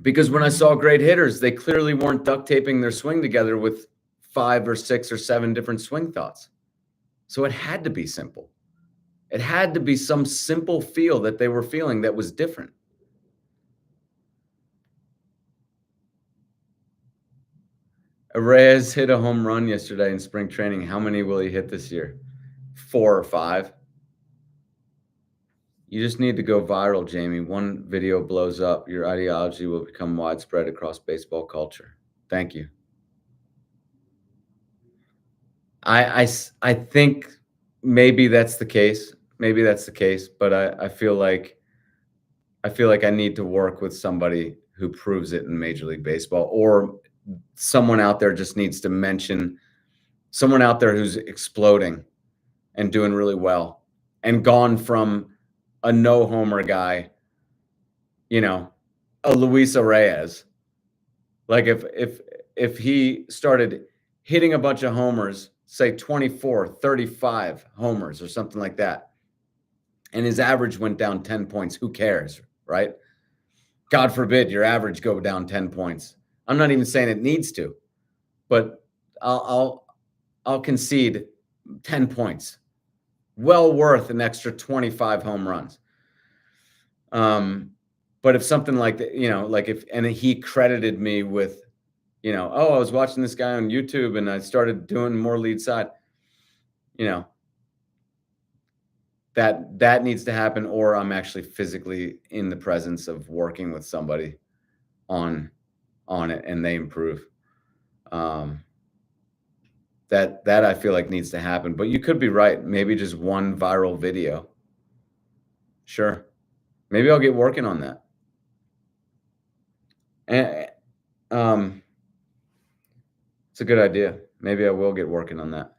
Because when I saw great hitters, they clearly weren't duct taping their swing together with 5 or 6 or 7 different swing thoughts. So it had to be simple. It had to be some simple feel that they were feeling that was different. Reyes hit a home run yesterday in spring training. How many will he hit this year? 4 or 5. You just need to go viral, Jamie. One video blows up. Your ideology will become widespread across baseball culture. Thank you. I think maybe that's the case. Maybe that's the case. But I feel like I need to work with somebody who proves it in Major League Baseball, or someone out there just needs to mention someone out there who's exploding and doing really well and gone from a no homer guy, you know, a Luis Reyes. Like if he started hitting a bunch of homers, say 24, 35 homers or something like that, and his average went down 10 points, who cares, right? God forbid your average go down 10 points. I'm not even saying it needs to, but I'll concede 10 points. Well worth an extra 25 home runs. But if something like that, you know, like and he credited me with, you know, oh, I was watching this guy on YouTube and I started doing more lead side, you know, that needs to happen, or I'm actually physically in the presence of working with somebody on it and they improve. That I feel like needs to happen, but you could be right. Maybe just one viral video. Sure. Maybe I'll get working on that. And, um, it's a good idea. Maybe I will get working on that.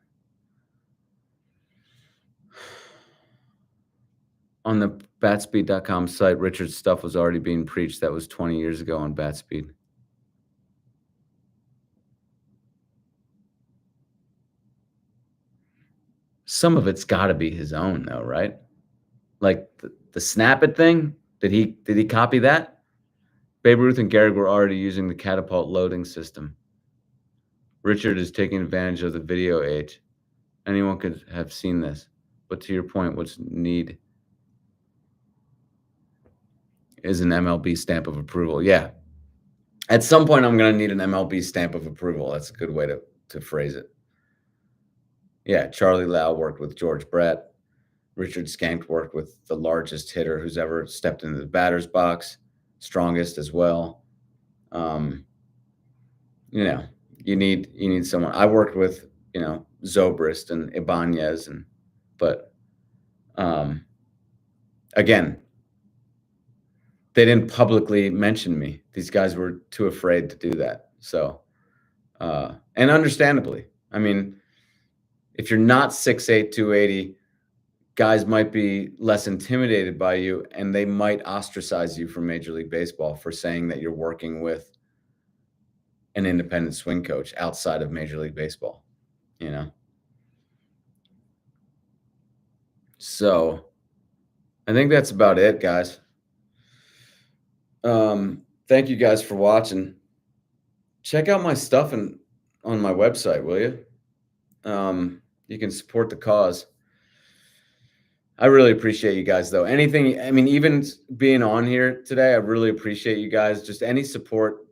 On the batspeed.com site, Richard's stuff was already being preached. That was 20 years ago on Batspeed. Some of it's gotta be his own though, right? Like the snap it thing, did he copy that? Babe Ruth and Gehrig were already using the catapult loading system. Richard is taking advantage of the video age. Anyone could have seen this. But to your point, what's need is an MLB stamp of approval. Yeah. At some point, I'm going to need an MLB stamp of approval. That's a good way to phrase it. Yeah. Charlie Lau worked with George Brett. Richard Schenck worked with the largest hitter who's ever stepped into the batter's box, strongest as well. You know, you need someone. I worked with, Zobrist and Ibanez but again, they didn't publicly mention me. These guys were too afraid to do that. So, and understandably, I mean, if you're not 6'8", 280, guys might be less intimidated by you, and they might ostracize you from Major League Baseball for saying that you're working with an independent swing coach outside of Major League Baseball, So I think that's about it, guys. Thank you guys for watching. Check out my stuff on my website, will you? You can support the cause. I really appreciate you guys, though. Anything, I mean, even being on here today, I really appreciate you guys. Just any support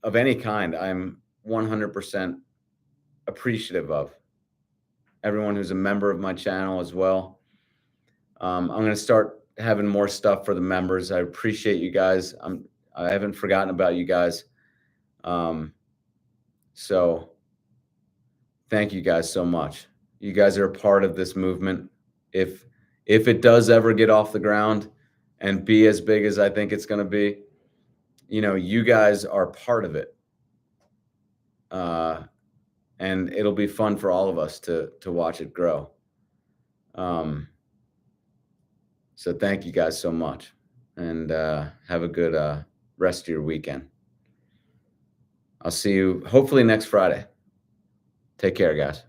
of any kind, I'm 100% appreciative of. Everyone who's a member of my channel as well. I'm going to start having more stuff for the members. I appreciate you guys. I haven't forgotten about you guys. So thank you guys so much. You guys are a part of this movement. If it does ever get off the ground and be as big as I think it's going to be, you guys are part of it. And it'll be fun for all of us to watch it grow. So thank you guys so much, and have a good rest of your weekend. I'll see you hopefully next Friday. Take care, guys.